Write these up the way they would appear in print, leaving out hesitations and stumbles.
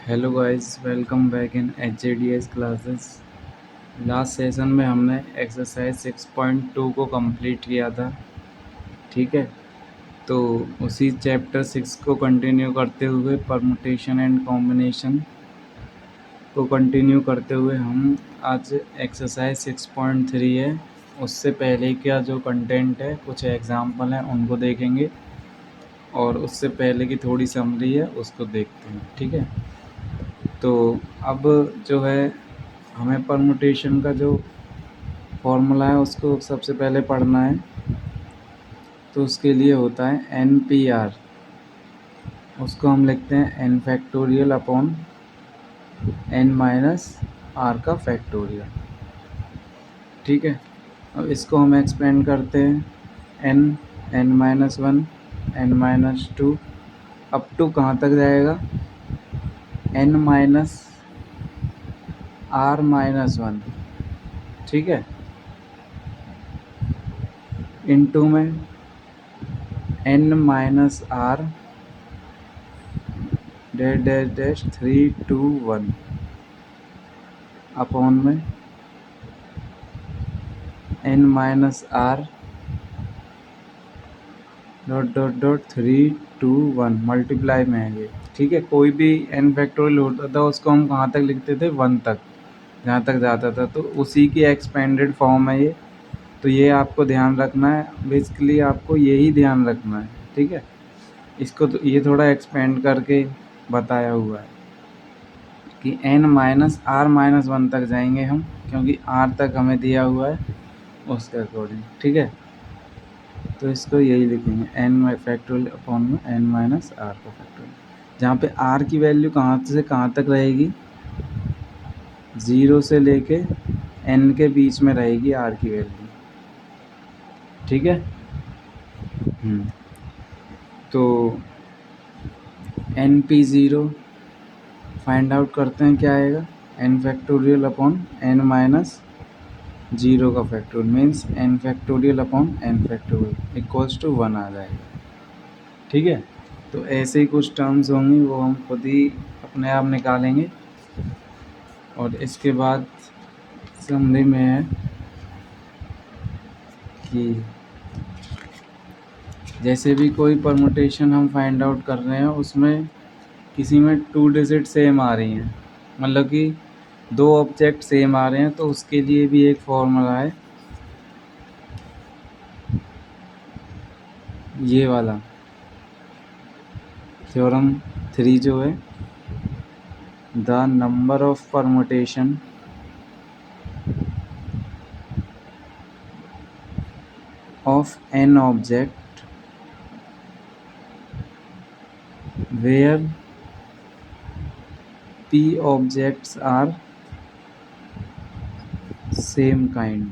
Hello guys, welcome back in HJDS classes. Last session में हमने exercise 6.2 को complete किया था। ठीक है, तो उसी चैप्टर 6 को कंटिन्यू करते हुए परमुटेशन एंड कॉम्बिनेशन को कंटिन्यू करते हुए हम आज एक्सरसाइज 6.3 है, उससे पहले का जो कंटेंट है, कुछ एग्जाम्पल हैं उनको देखेंगे और उससे पहले की थोड़ी समरी है उसको देखते हैं। ठीक है, तो अब जो है हमें परमुटेशन का जो फॉर्मूला है उसको सबसे पहले पढ़ना है। तो उसके लिए होता है NPR, उसको हम लिखते हैं n factorial upon n minus r का फैक्टोरियल। ठीक है, अब इसको हम एक्सपेंड करते हैं n minus 1 n minus 2 up to कहाँ तक जाएगा, n माइनस r माइनस 1। ठीक है, इनटू में n minus r dash dash dash 3 2 1 upon में n minus r dot dot dot 3 2 1 multiply में है ये। ठीक है, कोई भी n फैक्टोरियल होता था उसको हम कहाँ तक लिखते थे, 1 तक, जहाँ तक जाता था, तो उसी की एक्सपेंडेड फॉर्म है ये। तो ये आपको ध्यान रखना है, बेसिकली आपको यही ध्यान रखना है। ठीक है, इसको तो ये थोड़ा एक्सपेंड करके बताया हुआ है कि n माइनस r माइनस 1 तक जाएंगे हम, क्योंकि r तक हमें दिया हुआ है उसके अकॉर्डिंग। ठीक है, तो इसको यही लिखेंगे n फैक्टोरियल अपॉन में n माइनस r का फैक्टोरियल, जहाँ पे r की वैल्यू कहाँ से कहाँ तक रहेगी, 0 से लेके n के बीच में रहेगी r की वैल्यू। ठीक है, तो NP0 फाइंड आउट करते हैं, क्या आएगा, n factorial upon n minus 0 का factorial, means n factorial upon n factorial equals to 1 आ जाएगा। ठीक है, तो ऐसे ही कुछ टर्म्स होंगी, वो हम खुद ही अपने आप निकालेंगे। और इसके बाद समरी में है कि जैसे भी कोई परमुटेशन हम फाइंड आउट कर रहे हैं, उसमें किसी में 2 डिजिट सेम आ रही हैं, मतलब कि 2 ऑब्जेक्ट सेम आ रहे हैं, तो उसके लिए भी एक फॉर्मूला है, ये वाला थ्योरम 3 जो है, the number of permutation of an object where p objects are same kind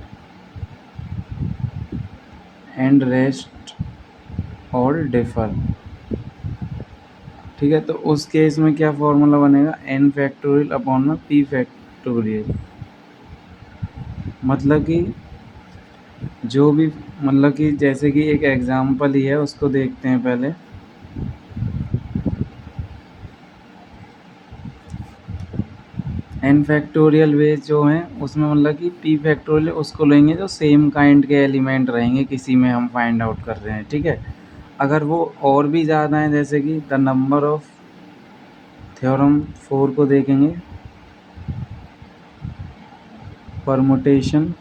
and rest all differ। ठीक है, तो उस केस में क्या फॉर्मूला बनेगा, n फैक्टोरियल अपॉन में p फैक्टोरियल। मतलब कि जो भी, मतलब कि जैसे कि एक एग्जांपल ही है, उसको देखते हैं पहले। n फैक्टोरियल वेज जो हैं उसमें मतलब कि p फैक्टोरियल उसको लेंगे जो सेम काइंड के एलिमेंट रहेंगे किसी में हम फाइंड आउट कर रहे हैं। ठीक है, अगर वो और भी ज़्यादा हैं, जैसे कि द नंबर ऑफ, थ्योरम 4 को देखेंगे, permutation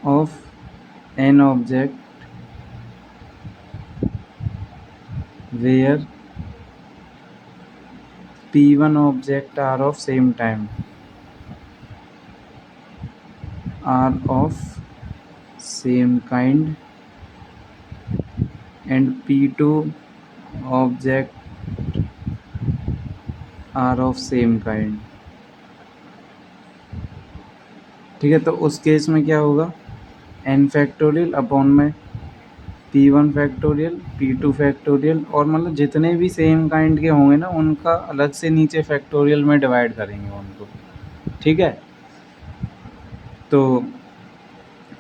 of n object where p1 object are of same time, are of same kind and p2 object are of same kind. ठीक है, तो उस केस में क्या होगा, n फैक्टोरियल अपॉन में p1 फैक्टोरियल p2 फैक्टोरियल, और मतलब जितने भी सेम काइंड के होंगे ना, उनका अलग से नीचे फैक्टोरियल में डिवाइड करेंगे उनको। ठीक है, तो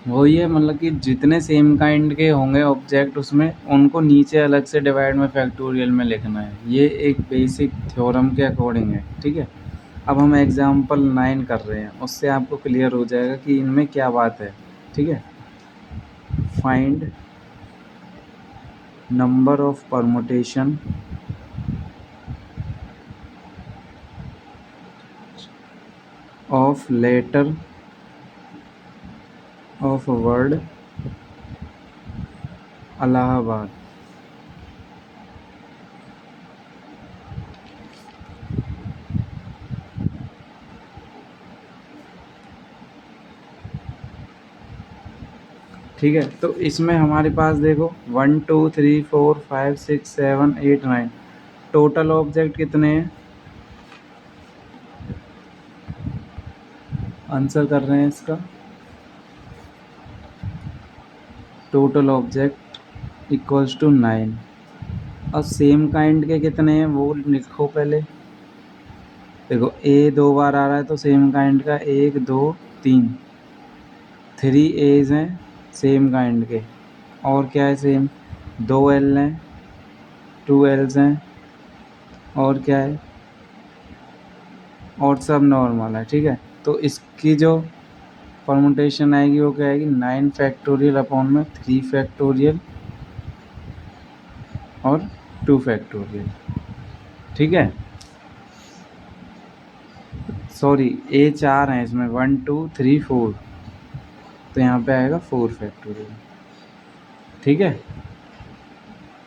वही है, मतलब कि जितने सेम काइंड के होंगे ऑब्जेक्ट उसमें, उनको नीचे अलग से डिवाइड में फैक्टोरियल में लिखना है। ये एक बेसिक थ्योरम के अकॉर्डिंग है, ठीक है। अब हम एग्जांपल 9 कर रहे हैं, उससे आपको क्लियर हो जाएगा कि इनमें क्या बात है, ठीक है। Find number of permutation of letter of word Allahabad. ठीक है, तो इसमें हमारे पास देखो 1 2 3 4 5 6 7 8 9 टोटल ऑब्जेक्ट कितने हैं, आंसर कर रहे हैं इसका। Total object equals to 9। और सेम काइंड के कितने हैं वो लिखो पहले। देखो ए 2 बार आ रहा है तो सेम काइंड का 1 2 3, 3 एज हैं सेम काइंड के। और क्या है सेम, 2 एल हैं, 2 एल्स हैं, और क्या है, और सब नॉर्मल है, ठीक है। तो इसकी जो परमुटेशन आएगी वो क्या आएगी, 9 फैक्टोरियल अपॉन में 3 फैक्टोरियल और 2 फैक्टोरियल, ठीक है। सॉरी, ए 4 हैं इसमें, 1 2 3 4, तो यहाँ पे आएगा 4 फैक्टोरियल, ठीक है।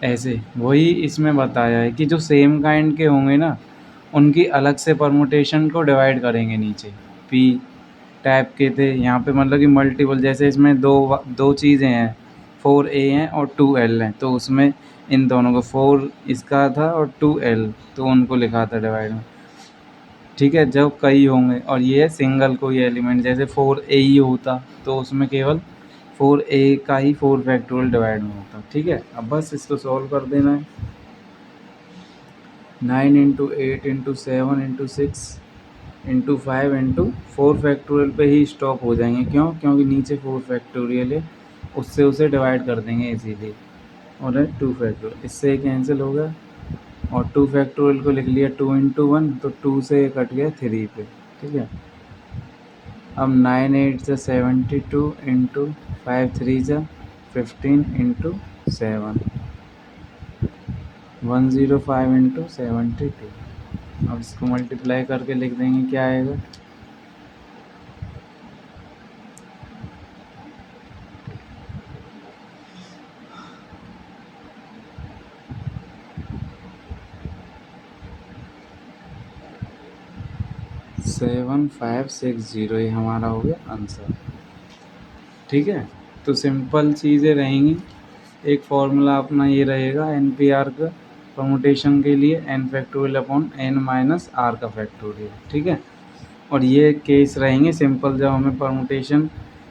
ऐसे वही इसमें बताया है कि जो सेम काइंड के होंगे ना, उनकी अलग से परमुटेशन को डिवाइड करेंगे नीचे। पी टाइप के थे यहाँ पे, मतलब कि मल्टीपल, जैसे इसमें दो चीज़ें हैं, 4a हैं और 2l हैं, तो उसमें इन दोनों को 4 इसका था और 2l, तो उनको लिखा था डिवाइड में, ठीक है। जब कई होंगे और ये है सिंगल कोई एलिमेंट, जैसे 4a ही होता तो उसमें केवल 4a का ही 4 फैक्टोरियल डिवाइड में होता, ठीक है। अब बस इसको सॉल्व कर देना है। 9 into 8 into 7 into 6 into 5 into 4 factorial पे ही स्टॉप हो जाएंगे। क्यों, क्योंकि नीचे 4 फैक्टोरियल है, उससे उसे डिवाइड कर देंगे इजीली। और है 2 फैक्टोरियल, इससे कैंसिल हो गया, और 2 फैक्टोरियल को लिख लिया 2 इंटू 1, तो 2 से कट गया 3 पे, ठीक है। अब 9 8 से 72 इंटू 5 3 से 15 इंटू 7, 105 इंटू 72। अब इसको मल्टीप्लाई करके लिख देंगे, क्या आएगा, 7560, ये हमारा हो गया आंसर, ठीक है। तो सिंपल चीज़ें रहेंगी। एक फॉर्मूला अपना ये रहेगा एन पी आर का परमुटेशन के लिए, n factorial upon n minus r का फैक्टोरियल, ठीक है। और ये केस रहेंगे सिंपल, जब हमें परमुटेशन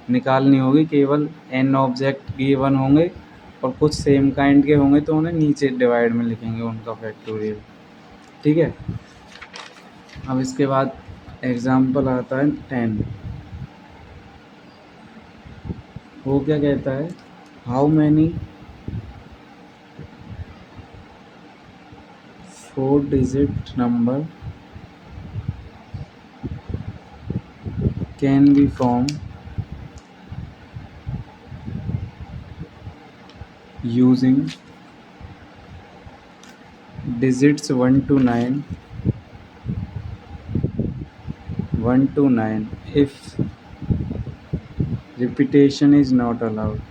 निकालनी होगी, केवल एन ऑब्जेक्ट गिवन होंगे और कुछ सेम काइंड के होंगे तो उन्हें नीचे डिवाइड में लिखेंगे उनका फैक्टोरियल, ठीक है। अब इसके बाद एग्जाम्पल आता है 10। वो क्या कहता है, how many 4 digit number can be form using digits 1 to 9 if repetition is not allowed,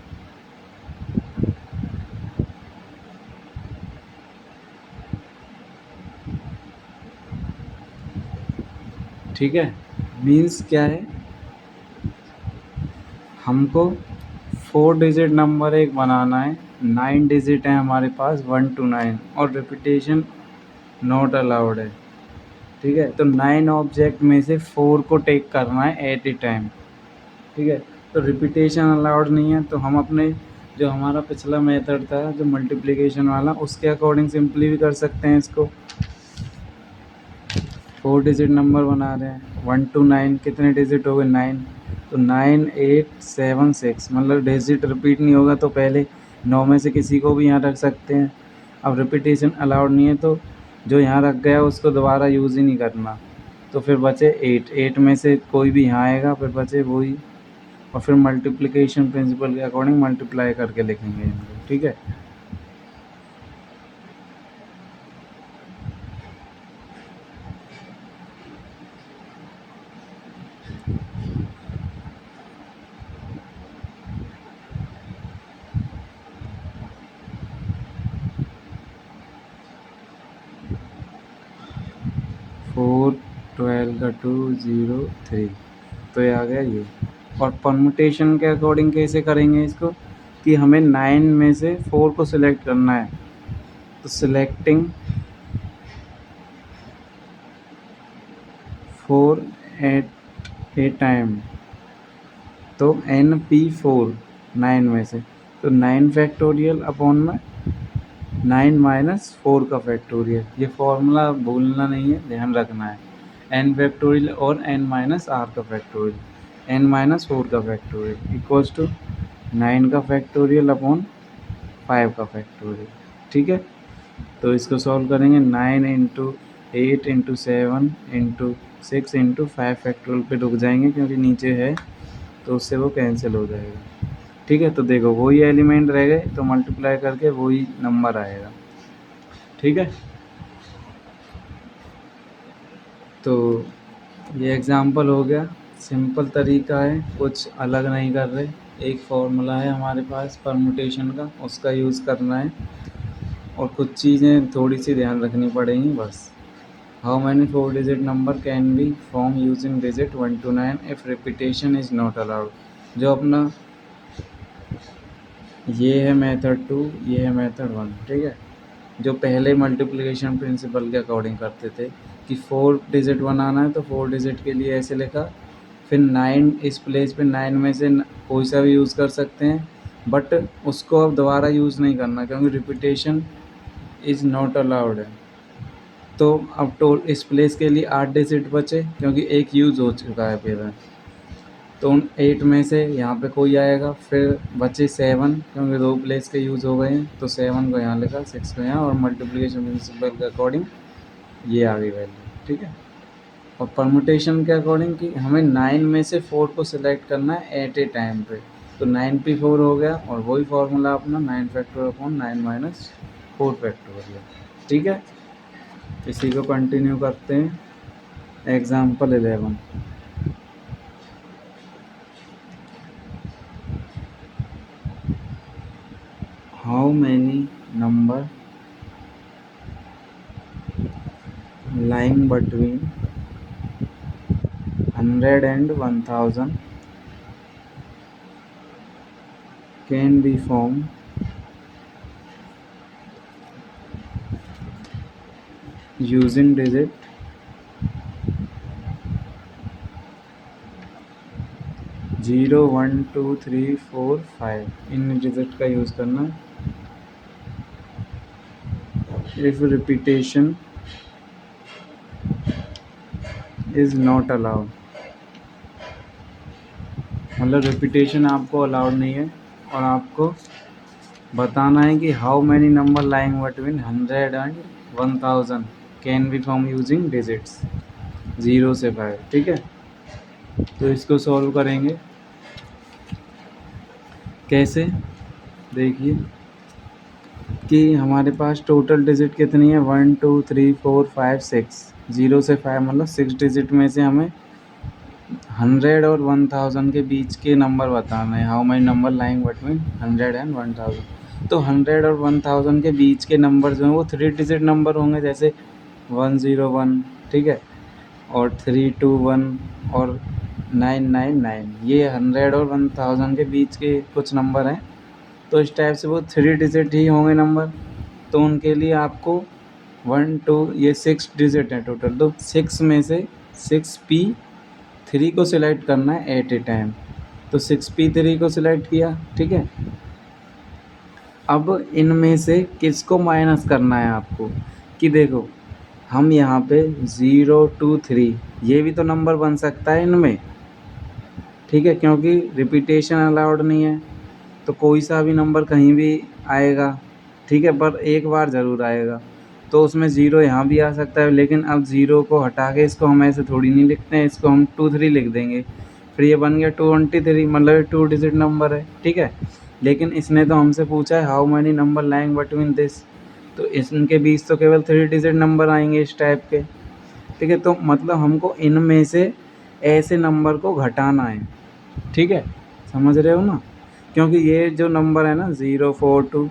ठीक है। मीन्स क्या है, हमको 4 डिजिट नंबर एक बनाना है, 9 डिजिट है हमारे पास 1 to 9, और रिपीटेशन नॉट अलाउड है, ठीक है। तो 9 ऑब्जेक्ट में से 4 को टेक करना है एट ए टाइम, ठीक है। तो रिपीटेशन अलाउड नहीं है, तो हम अपने जो हमारा पिछला मेथड था जो मल्टीप्लिकेशन वाला, उसके अकॉर्डिंग सिंपली भी कर सकते हैं इसको। 4 डिजिट नंबर बना रहे हैं, 1 to 9 कितने डिजिट हो गए, 9, तो 9876 मतलब डिजिट रिपीट नहीं होगा तो पहले 9 में से किसी को भी यहाँ रख सकते हैं। अब रिपीटेशन अलाउड नहीं है तो जो यहाँ रख गया उसको दोबारा यूज़ ही नहीं करना। तो फिर बचे 8 में से कोई भी यहाँ आएगा, फिर बचे वही, और फिर मल्टीप्लिकेशन प्रिंसिपल के अकॉर्डिंग मल्टीप्लाई करके लिखेंगे इनको, ठीक है। फोर 12 का 2 0 3, तो ये आ गया ये। और परमुटेशन के अकॉर्डिंग कैसे करेंगे इसको, कि हमें 9 में से 4 को सिलेक्ट करना है, तो सिलेक्टिंग 4 एट ए टाइम, तो NP4 9 में से, तो 9 फैक्टोरियल अपॉन में 9 माइनस 4 का फैक्टोरियल। ये फॉर्मूला भूलना नहीं है, ध्यान रखना है। n फैक्टोरियल और n माइनस r का फैक्टोरियल, n माइनस 4 का फैक्टोरियल इक्वल्स टू 9 का फैक्टोरियल अपॉन 5 का फैक्टोरियल, ठीक है। तो इसको सॉल्व करेंगे, 9 into 8 into 7 into 6 into 5 factorial पे रुक जाएंगे क्योंकि नीचे है तो उससे वो कैंसिल हो जाएगा, ठीक है। तो देखो वही एलिमेंट रह गए तो मल्टीप्लाई करके वही नंबर आएगा, ठीक है। तो ये एग्ज़ाम्पल हो गया, सिंपल तरीका है, कुछ अलग नहीं कर रहे। एक फॉर्मूला है हमारे पास परमुटेशन का, उसका यूज़ करना है, और कुछ चीज़ें थोड़ी सी ध्यान रखनी पड़ेंगी बस। How many 4 digit number can be form using digit 1 to 9 if repetition is not allowed. जो अपना ये है मेथड 2, ये है मेथड 1, ठीक है। जो पहले मल्टीप्लिकेशन प्रिंसिपल के अकॉर्डिंग करते थे कि 4 डिजिट बनाना है तो 4 डिजिट के लिए ऐसे लिखा, फिर 9 इस प्लेस पे 9 में से कोई सा भी यूज़ कर सकते हैं, बट उसको अब दोबारा यूज़ नहीं करना क्योंकि रिपीटेशन इज़ नॉट अलाउड है। तो अब इस प्लेस के लिए 8 डिजिट बचे क्योंकि एक यूज़ हो चुका है पहले, तो उन 8 में से यहाँ पे कोई आएगा, फिर बचे 7 क्योंकि 2 प्लेस के यूज़ हो गए हैं, तो 7 को यहाँ लिखा, 6 को यहाँ, और मल्टीप्लिकेशन प्रिंसिपल के अकॉर्डिंग ये आ गई वैल्यू, ठीक है। और परमुटेशन के अकॉर्डिंग कि हमें 9 में से 4 को सिलेक्ट करना है एट ए टाइम पे, तो 9P4 हो गया, और वही फार्मूला अपना 9 फैक्टोरियल अपॉन 9 माइनस 4 फैक्टोरियल, ठीक है। इसी को कंटिन्यू करते हैं, example 11। How many number lying between 100 and 1000 can be formed using digit 0 1 2 3 4 5। In digit का यूज़ करना। If repetition is not allowed, मतलब रिपीटेशन आपको अलाउड नहीं है, और आपको बताना है कि how many number lying between 100 and 1000 can be form using digits 0 से 5, ठीक है। तो इसको सॉल्व करेंगे कैसे, देखिए कि हमारे पास टोटल डिजिट कितनी है, 1 2 3 4 5 6, 0 से 5 मतलब 6 डिजिट में से हमें 100 और 1000 के बीच के नंबर बताना है। How many number lying between 100 and 1000, तो 100 और 1000 के बीच के नंबर जो हैं वो 3 डिजिट नंबर होंगे, जैसे 101, ठीक है, और 321 और 999, ये 100 और 1000 के बीच के कुछ नंबर हैं, तो इस टाइप से वो 3 डिजिट ही होंगे नंबर। तो उनके लिए आपको 1 2 ये 6 डिजिट हैं टोटल, तो 6 में से 6P3 को सिलेक्ट करना है एट ए टाइम, तो 6P3 को सिलेक्ट किया, ठीक है। अब इनमें से किसको माइनस करना है आपको, कि देखो हम यहाँ पे 0 2 3 ये भी तो नंबर बन सकता है इनमें, ठीक है, क्योंकि रिपीटेशन अलाउड नहीं है, तो कोई सा भी नंबर कहीं भी आएगा, ठीक है, पर एक बार ज़रूर आएगा। तो उसमें ज़ीरो यहाँ भी आ सकता है, लेकिन अब ज़ीरो को हटा के इसको हम ऐसे थोड़ी नहीं लिखते हैं, इसको हम 2 3 लिख देंगे, फिर ये बन गया 23, मतलब 2 डिजिट नंबर है, ठीक है। लेकिन इसने तो हमसे पूछा है how many number lying between this, तो इनके बीच तो केवल 3 डिजिट नंबर आएंगे इस टाइप के, ठीक है। तो मतलब हमको इनमें से ऐसे नंबर को घटाना है, ठीक है, समझ रहे हो ना। क्योंकि ये जो नंबर है ना 0 4 2,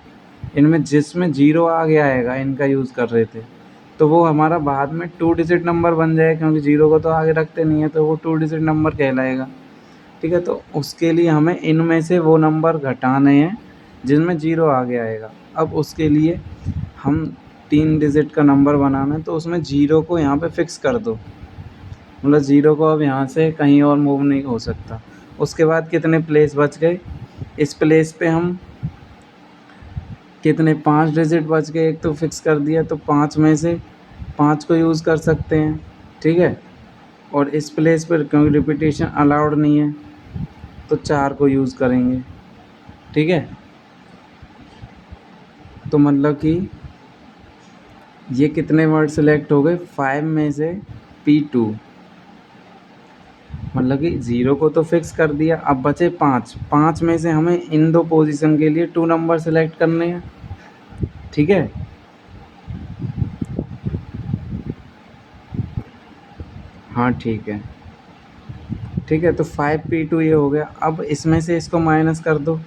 इनमें जिसमें ज़ीरो आगे आएगा, इनका यूज़ कर रहे थे, तो वो हमारा बाद में 2 डिजिट नंबर बन जाएगा, क्योंकि ज़ीरो को तो आगे रखते नहीं है, तो वो 2 डिजिट नंबर कहलाएगा, ठीक है। तो उसके लिए हमें इनमें से वो नंबर घटाने हैं जिनमें ज़ीरो आगे आएगा। अब उसके लिए हम 3 डिजिट का नंबर बनाना है, तो उसमें ज़ीरो को यहाँ पे फिक्स कर दो, मतलब ज़ीरो को अब यहाँ से कहीं और मूव नहीं हो सकता। उसके बाद कितने प्लेस बच गए, इस प्लेस पे हम कितने 5 डिजिट बच गए, एक तो फिक्स कर दिया, तो 5 में से 5 को यूज़ कर सकते हैं, ठीक है। और इस प्लेस पर क्योंकि रिपीटेशन अलाउड नहीं है, तो 4 को यूज़ करेंगे, ठीक है। तो मतलब कि ये कितने वर्ड सेलेक्ट हो गए, 5 में से P2, मतलब कि ज़ीरो को तो फिक्स कर दिया, अब बचे 5 में से हमें इन दो पोजीशन के लिए 2 नंबर सेलेक्ट करने हैं, ठीक है। हाँ ठीक है, ठीक है। तो 5P2 ये हो गया। अब इसमें से इसको माइनस कर दो,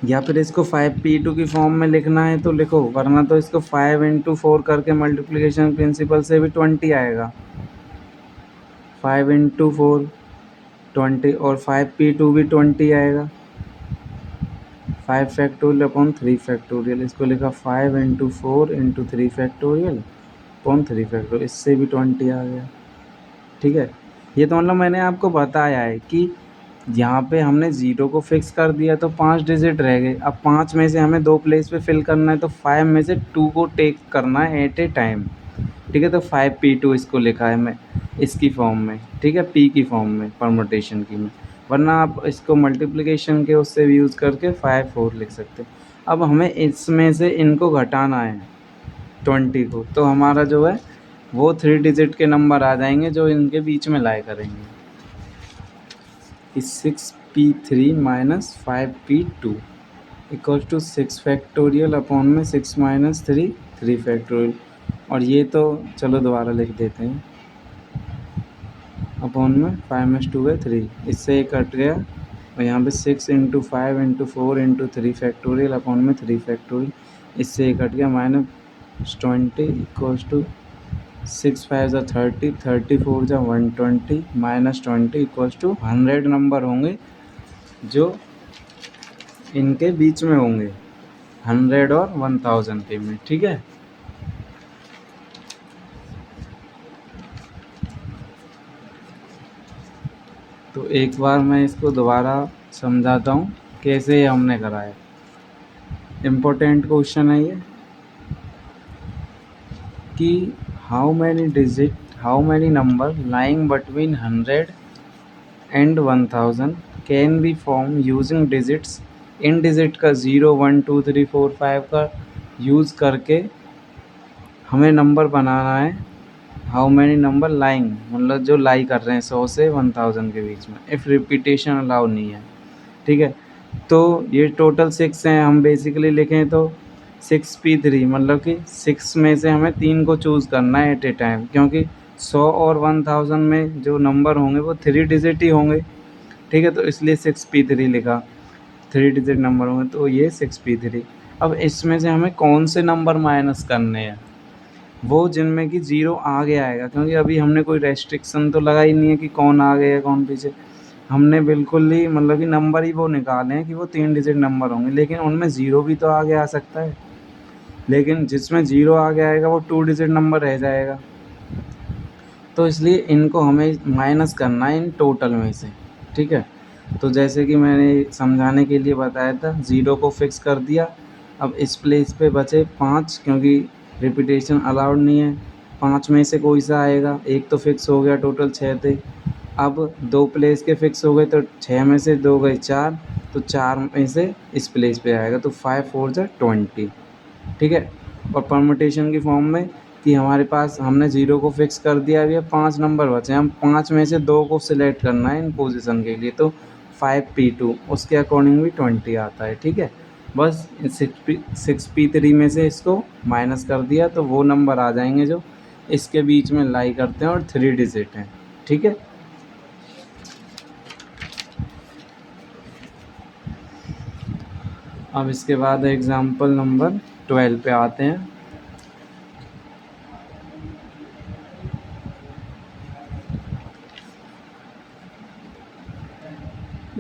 या फिर इसको 5P2 की फॉर्म में लिखना है तो लिखो, वरना तो इसको 5 × 4 करके मल्टीप्लिकेशन प्रिंसिपल से भी 20 आएगा। 5 × 4 20, और 5P2 भी 20 आएगा। 5 फैक्टोरियल अपॉन 3 फैक्टोरियल, इसको लिखा 5 × 4 × 3 फैक्टोरियल अपॉन 3 फैक्टोरियल, इससे भी 20 आ गया, ठीक है। ये तो मतलब मैंने आपको बताया है कि यहाँ पे हमने ज़ीरो को फिक्स कर दिया, तो 5 डिजिट रह गए। अब 5 में से हमें 2 प्लेस पे फिल करना है, तो 5 में से 2 को टेक करना है एट ए टाइम, ठीक है। तो 5P2 इसको लिखा है मैं इसकी फॉर्म में, ठीक है, P की फॉर्म में, परमुटेशन की में, वरना आप इसको मल्टीप्लिकेशन के उससे भी यूज़ करके 5 4 लिख सकते। अब हमें इसमें से इनको घटाना है 20 को, तो हमारा जो है वो 3 डिजिट के नंबर आ जाएंगे जो इनके बीच में लाया करेंगे, कि 6P3 minus 5P2 equal to 6 factorial upon में 6 माइनस 3 3 फैक्टोरियल। और ये तो चलो दोबारा लिख देते हैं, अपॉन में 5 में 2 है 3, इससे एक कट गया, और यहाँ पे 6 × 5 × 4 × 3 फैक्टोरियल अपॉन में 3 फैक्टोरियल, इससे एक कट गया, -20 इक्वल्स टू 6 5 ज़ा 30, 34 ज़ा 120, -20 इक्वल्स टू 100 नंबर होंगे जो इनके बीच में होंगे, 100 और 1000 के में, ठीक है। तो एक बार मैं इसको दोबारा समझाता हूँ कैसे हमने करा है। इम्पोर्टेंट क्वेश्चन है ये कि how many number lying between 100 and 1000 can be form using digits, in digit का 0 1 2 3 4 5 का यूज़ करके हमें नंबर बनाना है। हाउ मैनी नंबर लाइंग, मतलब जो लाई कर रहे हैं 100 से 1000 के बीच में, इफ़ रिपीटेशन अलाउ नहीं है, ठीक है। तो ये टोटल 6 हैं, हम बेसिकली लिखें तो 6P3, मतलब कि 6 में से हमें 3 को चूज़ करना है एट ए टाइम, क्योंकि 100 और 1000 में जो नंबर होंगे वो 3 डिजिट ही होंगे, ठीक है। तो इसलिए 6P3 लिखा, 3 डिजिट नंबर होंगे, तो ये 6P3। अब इसमें से हमें कौन से नंबर माइनस करने हैं, वो जिनमें कि ज़ीरो आगे आएगा, क्योंकि अभी हमने कोई रेस्ट्रिक्शन तो लगा ही नहीं है कि कौन आगे है कौन पीछे। हमने बिल्कुल ही मतलब कि नंबर ही वो निकाले हैं कि वो 3 डिजिट नंबर होंगे, लेकिन उनमें ज़ीरो भी तो आगे आ सकता है, लेकिन जिसमें ज़ीरो आगे आएगा वो 2 डिजिट नंबर रह जाएगा। तो इसलिए इनको हमें माइनस करना है इन टोटल में से, ठीक है। तो जैसे कि मैंने समझाने के लिए बताया था, ज़ीरो को फिक्स कर दिया। अब इस प्लेस पे बचे 5, क्योंकि रिपीटेशन अलाउड नहीं है, 5 में से कोई सा आएगा, एक तो फिक्स हो गया, टोटल 6 थे। अब 2 प्लेस के फिक्स हो गए तो 6 में से 2 गए 4, तो 4 में से इस प्लेस पे आएगा, तो 5 4 जा 20, ठीक है। और परमुटेशन की फॉर्म में कि हमारे पास हमने 0 को फिक्स कर दिया, अभी 5 नंबर बचे, हम 5 में से 2 को सिलेक्ट करना है इन पोजीशन के लिए, तो 5p2 उसके अकॉर्डिंग भी 20 आता है, ठीक है। बस 6p3 में से इसको माइनस कर दिया तो वो नंबर आ जाएंगे जो इसके बीच में लाई करते हैं और 3 डिजिट हैं, ठीक है। अब इसके बाद एग्जाम्पल नंबर 12 पे आते हैं।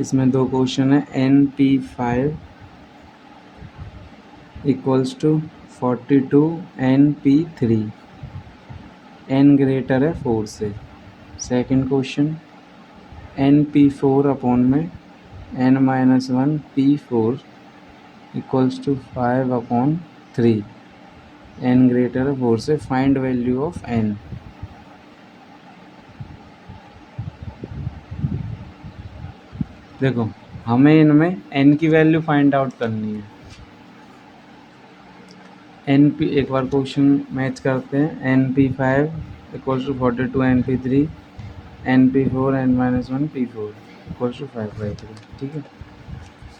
इसमें 2 क्वेश्चन है। NP5 equals to 42 NP3, n greater है 4 से। सेकंड क्वेश्चन NP4 अपॉन में n-1 P4 equals to 5 upon 3, n greater है 4 से। Find value of n। देखो हमें इनमें n की वैल्यू फाइंड आउट करनी है। एक बार क्वेश्चन मैच करते हैं। NP5 equals to 42 NP3, NP4 n-1 P4 equals to 5/3, ठीक है।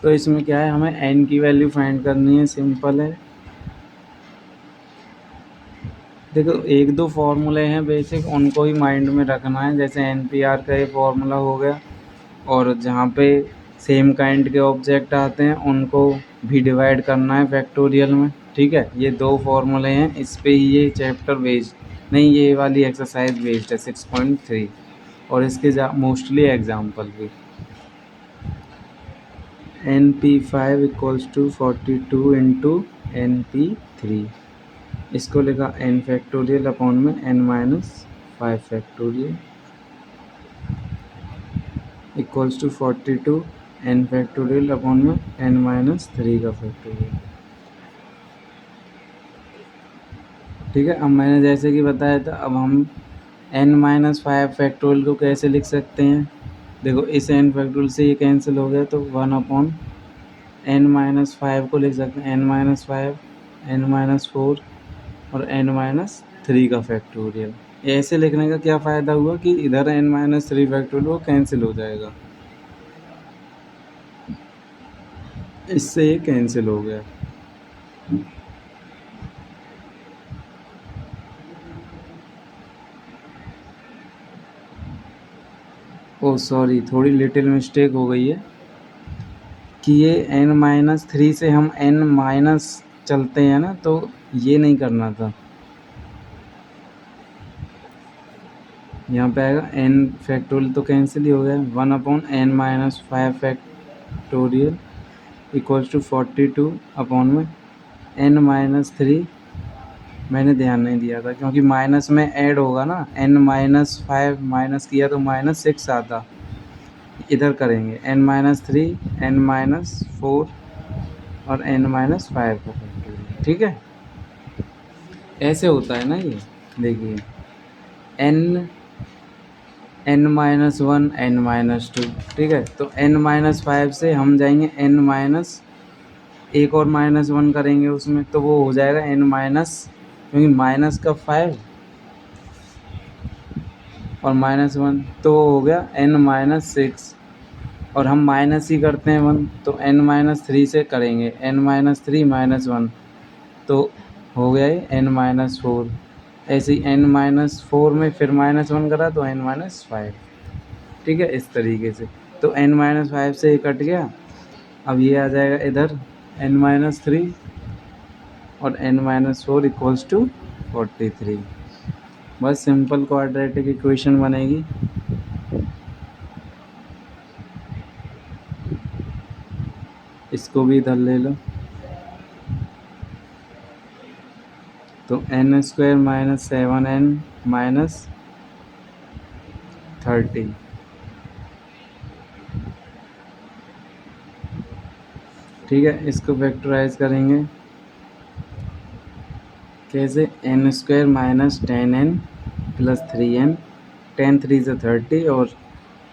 तो इसमें क्या है, हमें n की वैल्यू फाइंड करनी है, सिंपल है। देखो 1-2 फार्मूले हैं बेसिक, उनको ही माइंड में रखना है, जैसे NPR का ये फार्मूला हो गया, और जहाँ पे सेम काइंड के ऑब्जेक्ट आते हैं उनको भी डिवाइड करना है फैक्टोरियल में, ठीक है। ये 2 फार्मूले हैं, इस पे ही ये चैप्टर बेस्ड नहीं, ये वाली एक्सरसाइज बेस्ड है 6.3, और इसके मोस्टली एग्जाम्पल भी। NP5 equals to 42 into NP3, इसको लिखा n फैक्टोरियल अपॉन में n-5 factorial equals to 42 n factorial upon में n-3 का फैक्टोरियल, ठीक है। अब मैंने जैसे कि बताया था, अब हम n-5 फैक्टोरियल को कैसे लिख सकते हैं। देखो इस n फैक्टोरियल से ये कैंसिल हो गया, तो 1 अपॉन n-5 को लिख सकते हैं n-5 n-4 और n-3 का फैक्टोरियल। ऐसे लिखने का क्या फ़ायदा हुआ कि इधर n-3 फैक्टोरियल वो कैंसिल हो जाएगा, इससे ये कैंसिल हो गया। ओ सॉरी, थोड़ी लिटिल मिस्टेक हो गई है कि ये n-3 से हम n- चलते हैं ना, तो ये नहीं करना था। यहाँ पे आएगा n फैक्टोरियल तो कैंसिल ही हो गया, 1 upon n-5 factorial equals to 42 upon में n-3। मैंने ध्यान नहीं दिया था क्योंकि माइनस में ऐड होगा ना, n-5 माइनस किया तो -6 आता, इधर करेंगे n-3 n-4 और n-5 का फैक्टोरियल, ठीक है। ऐसे होता है ना ये, देखिए n-1 n-2, ठीक है। तो n-5 से हम जाएंगे एक और -1 करेंगे उसमें, तो वो हो जाएगा क्योंकि माइनस का 5 और -1 तो वो हो गया n-6, और हम माइनस ही करते हैं 1, तो n-3 से करेंगे n-3 -1, तो हो गया ये n-4। ऐसे ही n-4 में फिर -1 करा तो n-5, ठीक है, इस तरीके से। तो n-5 से ये कट गया, अब ये आ जाएगा इधर n-3 और n-4 इक्वल्स टू 43। बस सिंपल क्वाड्रेटिक इक्वेशन बनेगी। इसको भी इधर ले लो, तो n² - 7n - 30, ठीक है। इसको फैक्टराइज करेंगे कैसे, N square minus 10n plus 3n, 10 3 से 30 और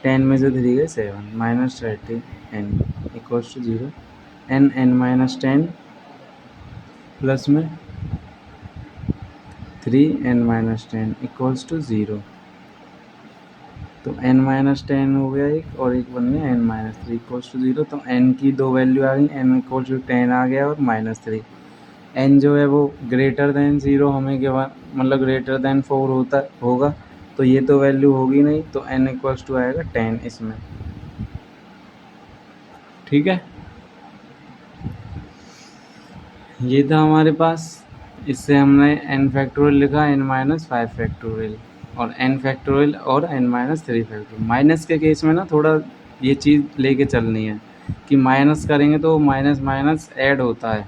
10 में से 3 गए 7 minus 30 n equals to 0। N minus 10 plus में 3n माइनस 10 इक्वल्स टू 0। तो n माइनस 10 हो गया एक, और एक बन गया n माइनस 3 इक्वल्स टू 0। तो n की दो वैल्यू आ गई, n इक्वल्स टू 10 आ गया और माइनस 3। n जो है वो ग्रेटर देन 0 हमें गिवन, मतलब ग्रेटर देन 4 होगा, तो ये तो वैल्यू होगी नहीं, तो n इक्वल्स टू आएगा 10 इसमें। ठीक है, ये था हमारे पास। इससे हमने n फैक्टोरियल लिखा, n माइनस 5 फैक्टोरियल और n फैक्टोरियल और n माइनस 3 फैक्टोरियल। माइनस के केस में ना थोड़ा ये चीज़ लेके चलनी है कि माइनस करेंगे तो माइनस माइनस ऐड होता है,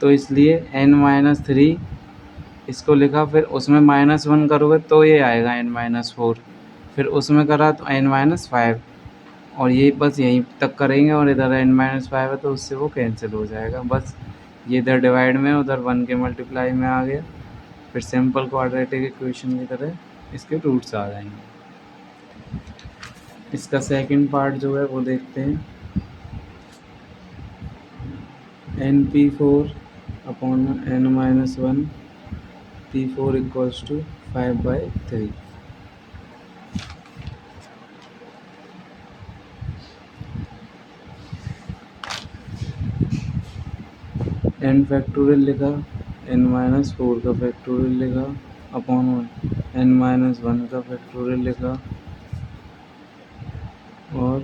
तो इसलिए n माइनस 3 इसको लिखा, फिर उसमें -1 करोगे तो ये आएगा n-4, फिर उसमें करा तो n-5, और ये बस यहीं तक करेंगे, और इधर n-5 है तो उससे वो कैंसिल हो जाएगा। बस ये इधर डिवाइड में, उधर 1 के मल्टीप्लाई में आ गया, फिर सिंपल क्वाड्रेटिक इक्वेशन की तरह इसके रूट्स आ जाएंगे। इसका सेकंड पार्ट जो है वो देखते हैं। np4 upon n-1 p4 equals to 5/3। n factorial लिखा, n-4 का फैक्टोरियल लिखा अपॉन n-1 का फैक्टोरियल लिखा, और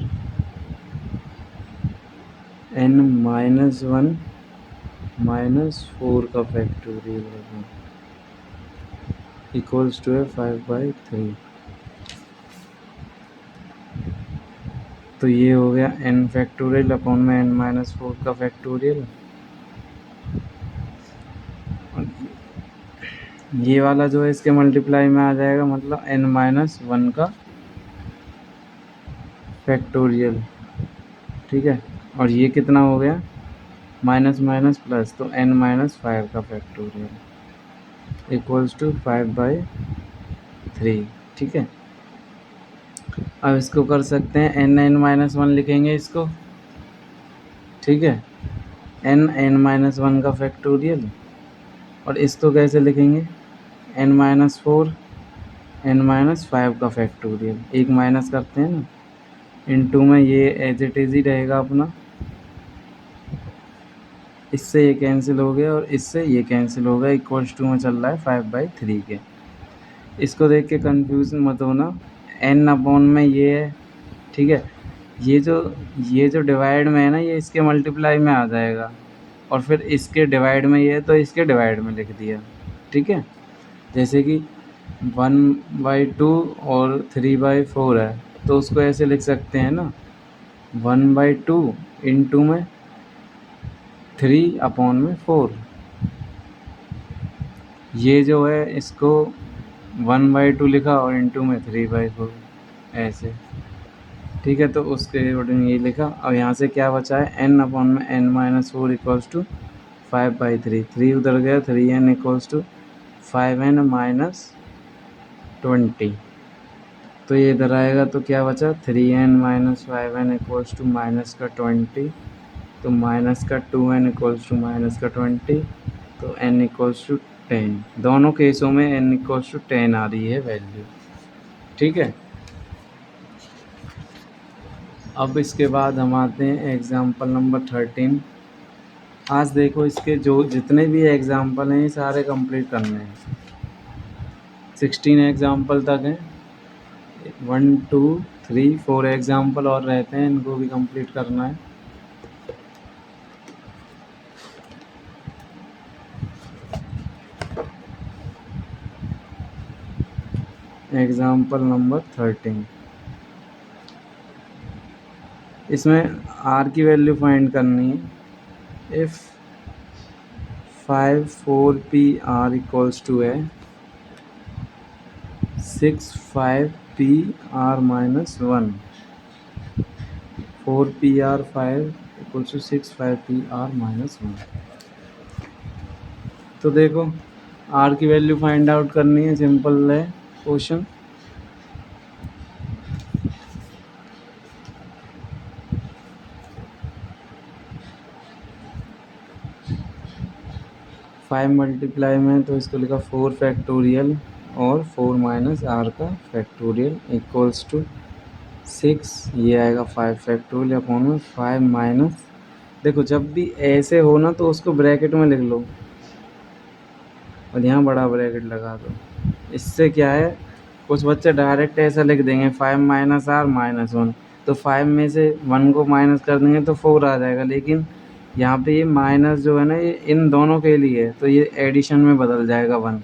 n-1 -4 का फैक्टोरियल लिखा इक्वल्स टू है 5/3। तो ये हो गया n फैक्टोरियल अपॉन में n-4 का फैक्टोरियल। ये वाला जो है इसके मल्टीप्लाई में आ जाएगा, मतलब n-1 का फैक्टोरियल। ठीक है, और ये कितना हो गया, माइनस माइनस प्लस, तो n-5 का फैक्टोरियल इक्वल्स टू 5/3। ठीक है, अब इसको कर सकते हैं, n-1 लिखेंगे इसको। ठीक है, n-1 का फैक्टोरियल, और इसको कैसे लिखेंगे, n-4 n-5 का फैक्टोरियल, एक माइनस करते हैं ना, इनटू में ये एज इट इज़ ही रहेगा अपना, इससे ये कैंसिल हो गया और इससे ये कैंसिल हो गया, इक्वल्स टू में चल रहा है 5/3 के। इसको देख के कंफ्यूज मत होना, n अपॉन में ये है। ठीक है, ये जो डिवाइड में है ना, ये इसके मल्टीप्लाई में आ जाएगा, और फिर इसके डिवाइड में ये है तो इसके डिवाइड में लिख दिया। ठीक है, जैसे कि 1/2 और 3/4 है, तो उसको ऐसे लिख सकते हैं ना, 1/2 इंटू में 3 अपॉन में 4। ये जो है इसको 1/2 लिखा और इंटू में 3/4 ऐसे। ठीक है, तो उसके अकॉर्डिंग ये लिखा। अब यहाँ से क्या बचा है, n अपॉन में n-4 इक्वल्स टू 5/3, 3 उधर गया, 3n equals to 5n minus 20। तो ये इधर आएगा तो क्या बचा, 3n minus 5n equals to minus का 20, तो माइनस का 2n इक्वल्स टू माइनस का 20, तो n इक्वल्स टू 10। दोनों केसों में n इक्वल्स टू 10 आ रही है वैल्यू। ठीक है, अब इसके बाद हम आते हैं एग्ज़ाम्पल नंबर 13। आज देखो इसके जो जितने भी एग्ज़ाम्पल हैं ये सारे कंप्लीट करने हैं, 16 एग्ज़ाम्पल तक हैं, 1 2 3 4 एग्ज़ाम्पल और रहते हैं, इनको भी कंप्लीट करना है। एग्ज़ाम्पल नंबर 13, इसमें r की वैल्यू फाइंड करनी है। इफ़ 5 4 PR इक्वल्स टू है 6 5 PR minus 1, 4 PR 5 equals to 6 5 PR minus 1। तो देखो आर की वैल्यू फाइंड आउट करनी है, सिंपल है क्वेश्चन। फाइव मल्टीप्लाई में तो इसको लिखा 4 फैक्टोरियल और 4 माइनस आर का फैक्टोरियल इक्वल्स टू 6। ये आएगा 5 फैक्टोरियल अपॉन में 5 माइनस, देखो जब भी ऐसे हो ना तो उसको ब्रैकेट में लिख लो और यहाँ बड़ा ब्रैकेट लगा दो। इससे क्या है, कुछ बच्चे डायरेक्ट ऐसा लिख देंगे 5 माइनस आर माइनस 1, तो 5 में से 1 को माइनस कर देंगे तो 4 आ जाएगा। लेकिन यहाँ पे ये माइनस जो है ना, ये इन दोनों के लिए है, तो ये एडिशन में बदल जाएगा 1।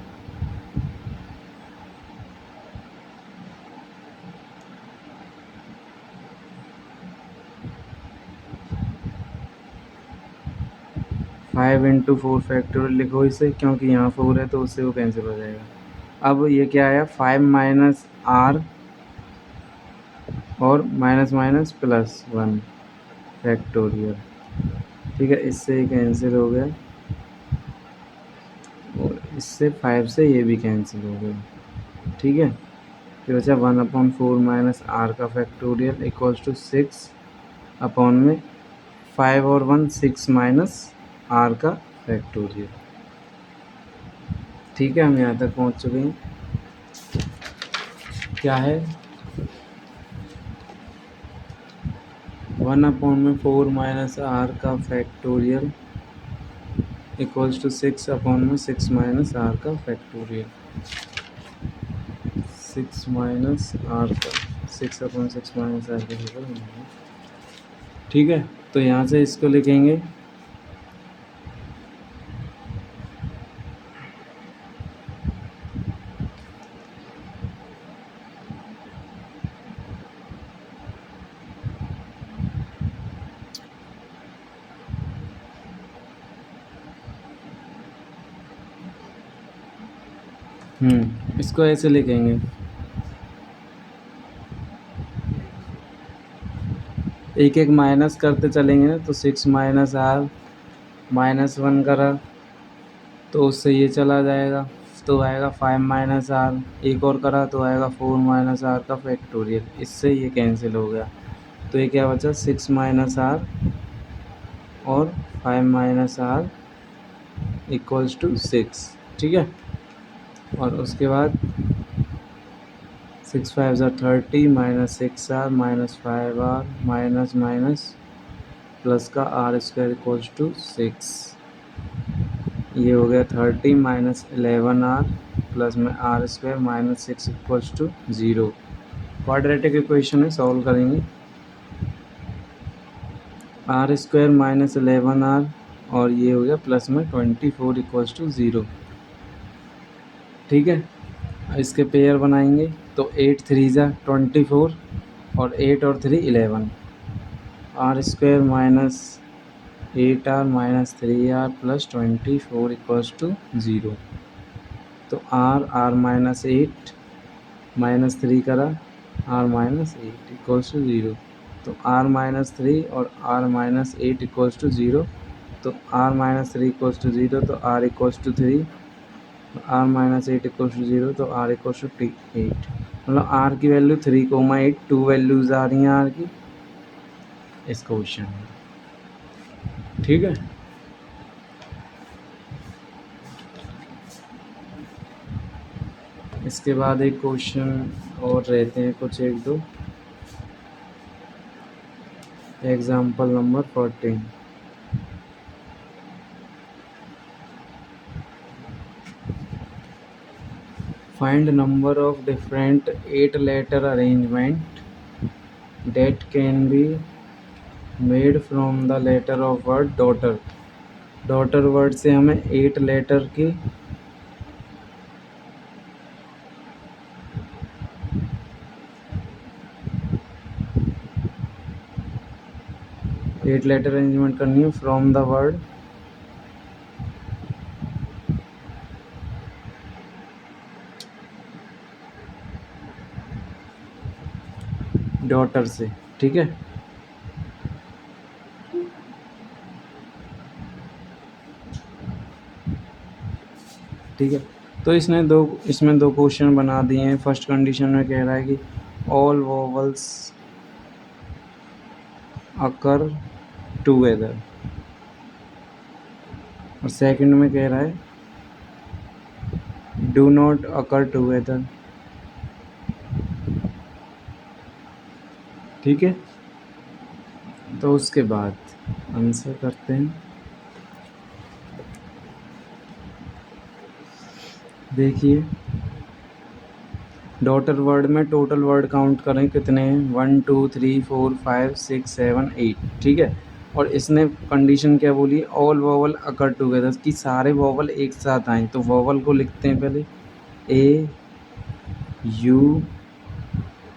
फाइव इंटू 4 फैक्टोरियल लिखो इसे, क्योंकि यहाँ 4 है तो उससे वो कैंसिल हो जाएगा। अब ये क्या आया, 5 माइनस आर और माइनस माइनस प्लस 1 फैक्टोरियल। ठीक है, इससे ये कैंसिल हो गया और इससे 5 से ये भी कैंसिल हो गया। ठीक है, फिर बचा 1/4 माइनस आर का फैक्टोरियल इक्वल्स टू 6 अपॉन में 5 और 1 6 माइनस आर का फैक्टोरियल। ठीक है, हम यहाँ तक पहुँच चुके हैं। क्या है, 1/4 माइनस आर का फैक्टोरियल इक्वल्स टू 6 अपॉन में 6 माइनस आर का फैक्टोरियल। 6 माइनस आर का 6 अपॉन 6 माइनस आर का फैक्टोरियल। ठीक है, तो यहाँ से इसको लिखेंगे इसको ऐसे लिखेंगे, एक एक माइनस करते चलेंगे ना, तो 6 माइनस आर माइनस 1 करा तो उससे ये चला जाएगा, तो आएगा 5 माइनस आर, एक और करा तो आएगा 4 माइनस आर का फैक्टोरियल, इससे ये कैंसिल हो गया। तो ये क्या बचा, 6 माइनस आर और 5 माइनस आर इक्वल्स टू 6। ठीक है, और उसके बाद 6 5 ज़ा 30 minus 6 r minus 5 r minus minus plus का आर स्क्वायर इक्वल्स टू 6। ये हो गया 30 माइनस 11 आर प्लस में r square minus 6 equals to 0। Quadratic equation है, सॉल्व करेंगे। आर स्क्वायर माइनस 11 आर और ये हो गया प्लस में 24 इक्वल्स टू 0। ठीक है, इसके पेयर बनाएंगे तो 8 3 ज़ा 24 और 8 और 3 11। R square minus 8 r minus 3 r plus 24 equals to 0। तो आर माइनस 8 माइनस 3 करा, आर माइनस 8 इक्वल्स टू 0। तो आर माइनस 3 और आर माइनस 8 इक्वल्स टू 0। तो आर माइनस 3 इक्वल्स टू 0, तो r equals to 3, r minus 8 equals to 0, तो r equals to 8। मतलब are की value 3,8, 2 values आ रही हैं आर की इस क्वेश्चन में। ठीक है, इसके बाद एक क्वेश्चन और रहते हैं कुछ, एक दो। Example number 14। Find number of different 8-letter arrangement that can be made from the letter of word daughter। daughter word से हमें 8 लेटर की अरेंजमेंट करनी है फ्रॉम द वर्ड डॉटर से। ठीक है, ठीक है। तो इसमें दो क्वेश्चन बना दिए हैं। फर्स्ट कंडीशन में कह रहा है कि ऑल वोवल्स अकर टुगेदर, और सेकंड में कह रहा है डू नॉट अकर टुगेदर। ठीक है, तो उसके बाद आंसर करते हैं। देखिए, डॉटर वर्ड में टोटल वर्ड काउंट करें कितने हैं, 1 2 3 4 5 6 7 8। ठीक है, और इसने कंडीशन क्या बोली, ऑल वोवल अकर टुगेदर, कि सारे वोवल एक साथ आए। तो वोवल को लिखते हैं पहले, ए यू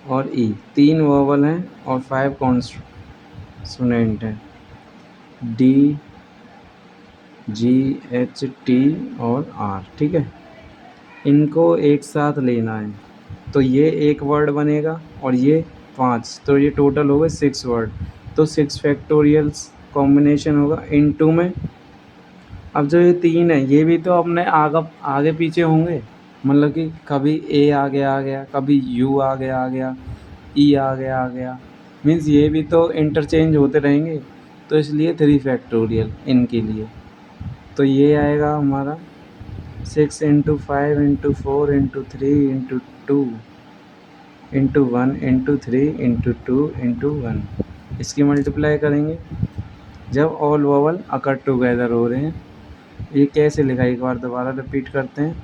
और ई, 3 वोवल हैं और 5 कॉन्सोनेंट हैं, डी जी एच टी और आर। ठीक है, इनको एक साथ लेना है, तो ये एक वर्ड बनेगा और ये 5, तो ये टोटल हो गए 6 वर्ड। तो 6 फैक्टोरियल्स कॉम्बिनेशन होगा इनटू में। अब जो ये 3 है, ये भी तो अपने आगे पीछे होंगे, मतलब कि कभी ए आ गया, कभी यू आ गया, ई आ गया, मीन्स ये भी तो इंटरचेंज होते रहेंगे। तो इसलिए 3 फैक्टोरियल इनके लिए। तो ये आएगा हमारा 6 into 5 into 4 into 3 into 2 into 1 into 3 into 2 into 1। इसकी मल्टीप्लाई करेंगे जब ऑल वोवल अकर टुगेदर हो रहे हैं। ये कैसे लिखा, एक बार दोबारा रिपीट करते हैं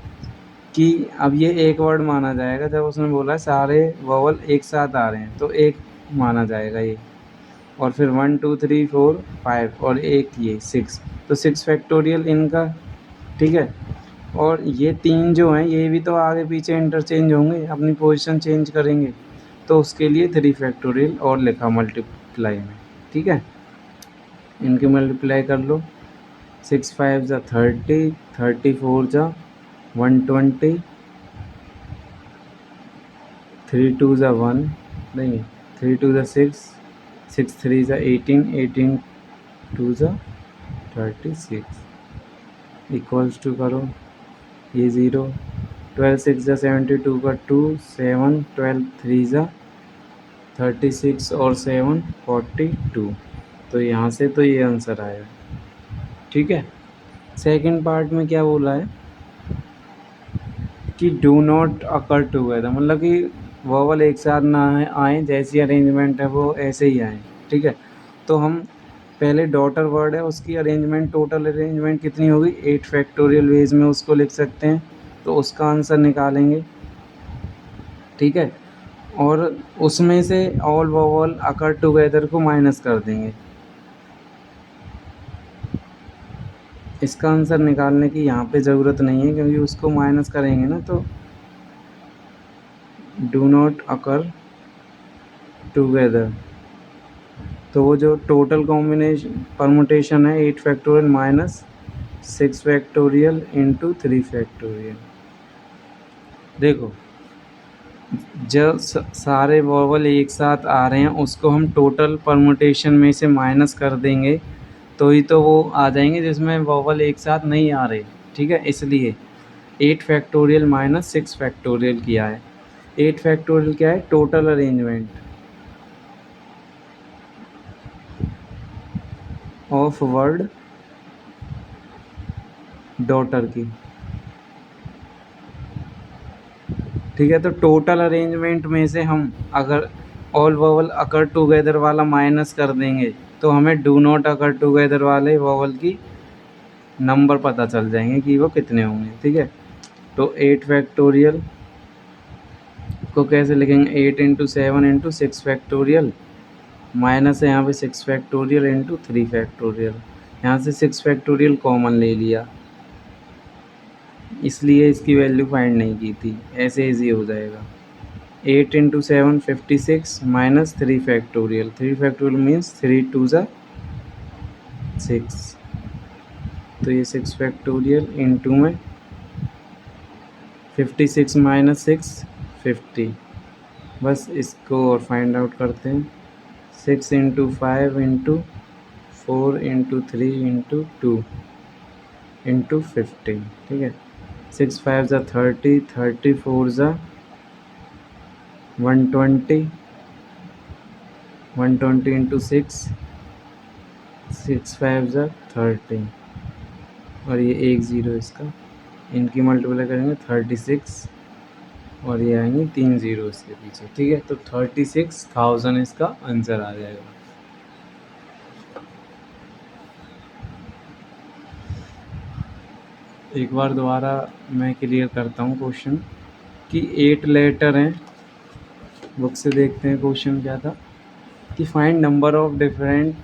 कि अब ये एक वर्ड माना जाएगा जब उसने बोला है सारे वोवल एक साथ आ रहे हैं, तो एक माना जाएगा ये। और फिर 1 2 3 4 5 और एक ये 6, तो 6 फैक्टोरियल इनका। ठीक है, और ये 3 जो हैं ये भी तो आगे पीछे इंटरचेंज होंगे, अपनी पोजीशन चेंज करेंगे, तो उसके लिए 3 फैक्टोरियल और लिखा मल्टीप्लाई में। ठीक है, इनके मल्टीप्लाई कर लो, 6 5 जा 30, 34 जा 120, 3 2 जा 1 नहीं, 3 2 जा 6, 6 3 जा 18, 18 2 जा 36, इक्वल्स टू करो ये 0, 12 6 जा 72 का 2, 7 12 3 जा 36 और 7 42। तो यहाँ से तो ये आंसर आया। ठीक है, सेकंड पार्ट में क्या बोला है कि डू नॉट अकर टुगेदर, मतलब कि वोवल एक साथ ना आए, जैसी अरेंजमेंट है वो ऐसे ही आए। ठीक है, तो हम पहले डॉटर वर्ड है उसकी अरेंजमेंट, टोटल अरेंजमेंट कितनी होगी, 8 फैक्टोरियल वेज में उसको लिख सकते हैं, तो उसका आंसर निकालेंगे। ठीक है, और उसमें से ऑल वोवल अकर टुगेदर को माइनस कर देंगे। इसका आंसर निकालने की यहाँ पे ज़रूरत नहीं है, क्योंकि उसको माइनस करेंगे ना, तो डू नॉट अकर टुगेदर, तो वो जो टोटल कॉम्बिनेशन परमुटेशन है 8 factorial minus 6 factorial into 3 factorial. देखो, जब सारे वोवल एक साथ आ रहे हैं उसको हम टोटल परमुटेशन में से माइनस कर देंगे, तो ही तो वो आ जाएंगे जिसमें वोवल एक साथ नहीं आ रहे। ठीक है, इसलिए 8 फैक्टोरियल माइनस 6 फैक्टोरियल किया है। 8 फैक्टोरियल क्या है, total arrangement of word daughter की। ठीक है, तो टोटल अरेंजमेंट में से हम अगर ऑल वोवल अकर टुगेदर वाला माइनस कर देंगे, तो हमें डू नॉट अकर टुगेदर वाले वोवल की नंबर पता चल जाएंगे कि वो कितने होंगे। ठीक है, तो 8 फैक्टोरियल को कैसे लिखेंगे, 8 इंटू 7 इंटू 6 फैक्टोरियल, माइनस है यहाँ पे 6 फैक्टोरियल इंटू 3 फैक्टोरियल। यहाँ से 6 फैक्टोरियल कॉमन ले लिया, इसलिए इसकी वैल्यू फाइंड नहीं की थी, ऐसे इजी हो जाएगा। 8 into 7 56 minus 3 factorial, 3 factorial means 3 2 ज़ा 6, तो ये 6 फैक्टोरियल इंटू में 56 माइनस 6 50। बस इसको और फाइंड आउट करते हैं, 6 into 5 into 4 into 3 into 2 into 15। ठीक है, 6 5 ज़ा 30, 34 ज़ा 120, 120 इंटू 6, 6 5 ज़ा 30, और ये एक ज़ीरो इसका, इनकी मल्टीप्लाई करेंगे 36, और ये आएंगे 3 ज़ीरो इसके पीछे। ठीक है, तो 36,000 इसका आंसर आ जाएगा। एक बार दोबारा मैं क्लियर करता हूँ क्वेश्चन कि 8 लेटर हैं। बुक से देखते हैं क्वेश्चन क्या था कि find number of different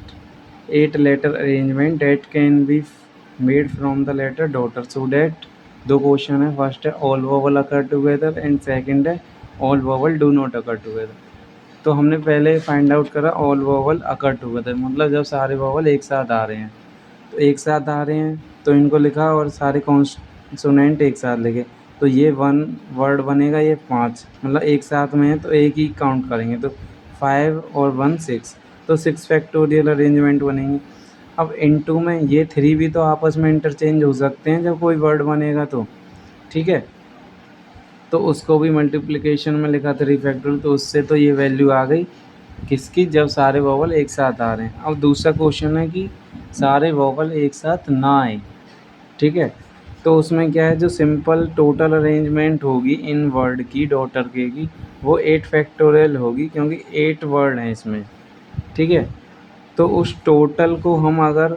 8 letter arrangement that can be made from the letter daughter. So that दो क्वेश्चन है, फर्स्ट है all vowel occur together and second है all vowel do not occur together. तो हमने पहले फाइंड आउट करा all vowel occur together, मतलब जब सारे वोवल एक साथ आ रहे हैं, तो एक साथ आ रहे हैं तो इनको लिखा और सारे कॉन्सोनेंट एक साथ लिखे, तो ये 1 वर्ड बनेगा, ये 5, मतलब एक साथ में है तो एक ही काउंट करेंगे, तो 5 और 1 6, तो 6 फैक्टोरियल अरेंजमेंट बनेंगे। अब इनटू में ये 3 भी तो आपस में इंटरचेंज हो सकते हैं जब कोई वर्ड बनेगा तो, ठीक है, तो उसको भी मल्टीप्लिकेशन में लिखा 3 फैक्टोरियल, तो उससे तो ये वैल्यू आ गई किसकी, जब सारे वोवल एक साथ आ रहे हैं। अब दूसरा क्वेश्चन है कि सारे वोवल एक साथ ना आए, ठीक है, तो उसमें क्या है, जो सिंपल टोटल अरेंजमेंट होगी इन वर्ड की डॉटर के की, वो 8 फैक्टोरियल होगी, क्योंकि 8 वर्ड हैं इसमें, ठीक है। तो उस टोटल को हम अगर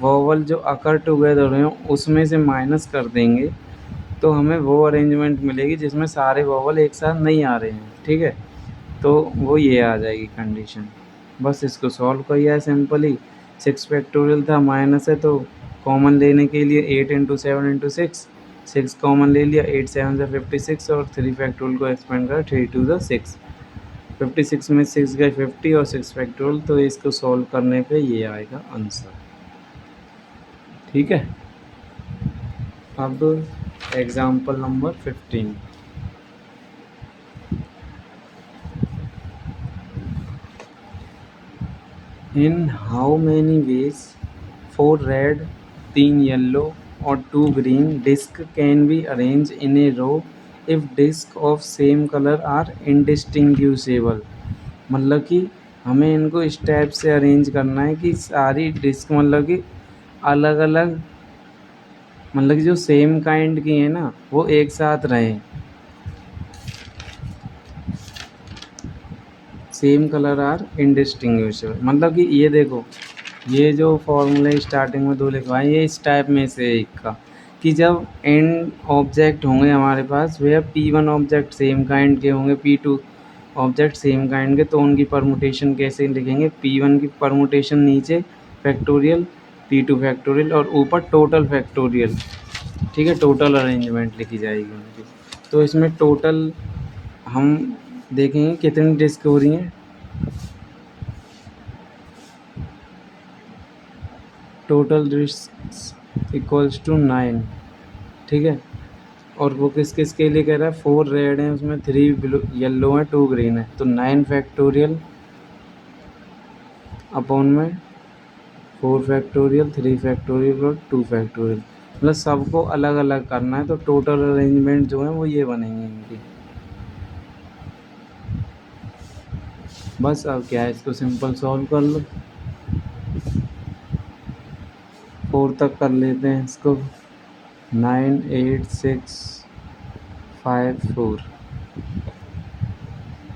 वोवल जो अकर टुगेदर हैं उसमें से माइनस कर देंगे, तो हमें वो अरेंजमेंट मिलेगी जिसमें सारे वोवल एक साथ नहीं आ रहे हैं, ठीक है, तो वो ये आ जाएगी कंडीशन। बस इसको सॉल्व किया है सिंपली। 6 फैक्टोरियल था, माइनस है तो कॉमन लेने के लिए 8 इंटू 7 इंटू 6, 6 कॉमन ले लिया, 8 7 से 56, और 3 फैक्टोरियल को एक्सपेंड करा, 3 2 ज़ा 6, 56 में 6 गए 50 और 6 फैक्टोरियल, तो इसको सॉल्व करने पे ये आएगा आंसर, ठीक है। अब example number 15। In how many ways 4 red, 3 yellow और 2 green disc can be arranged in a row if disc of same color are indistinguishable। मतलब कि हमें इनको इस टाइप से अरेंज करना है कि सारी डिस्क मतलब कि अलग अलग, मतलब कि जो सेम काइंड की है ना वो एक साथ रहें, सेम कलर आर इंडिस्टिंग्विशेबल। मतलब कि ये देखो, ये जो फॉर्मूले स्टार्टिंग में दो लिखवाए ये इस टाइप में से एक का, कि जब एन ऑब्जेक्ट होंगे हमारे पास वह P1 ऑब्जेक्ट सेम काइंड के होंगे, P2 ऑब्जेक्ट सेम काइंड के, तो उनकी परमुटेशन कैसे लिखेंगे, P1 की परमुटेशन नीचे फैक्टोरियल, P2 फैक्टोरियल और ऊपर टोटल फैक्टोरियल, ठीक है, टोटल अरेंजमेंट लिखी जाएगी उनकी। तो इसमें टोटल हम देखेंगे कितनी डिस्क हो रही हैं, टोटल डिस्क इक्वल्स टू 9, ठीक है, और वो किस किस के लिए कह रहा है, 4 रेड हैं उसमें, 3 ब्लू येलो हैं, 2 ग्रीन है, तो 9 फैक्टोरियल अपॉन में 4 फैक्टोरियल, 3 फैक्टोरियल और 2 फैक्टोरियल, मतलब सबको अलग अलग करना है, तो टोटल अरेंजमेंट जो है वो ये बनेंगे इनकी। बस अब क्या है, इसको सिंपल सॉल्व कर लो, 4 तक कर लेते हैं इसको, 9 8 6 5 4,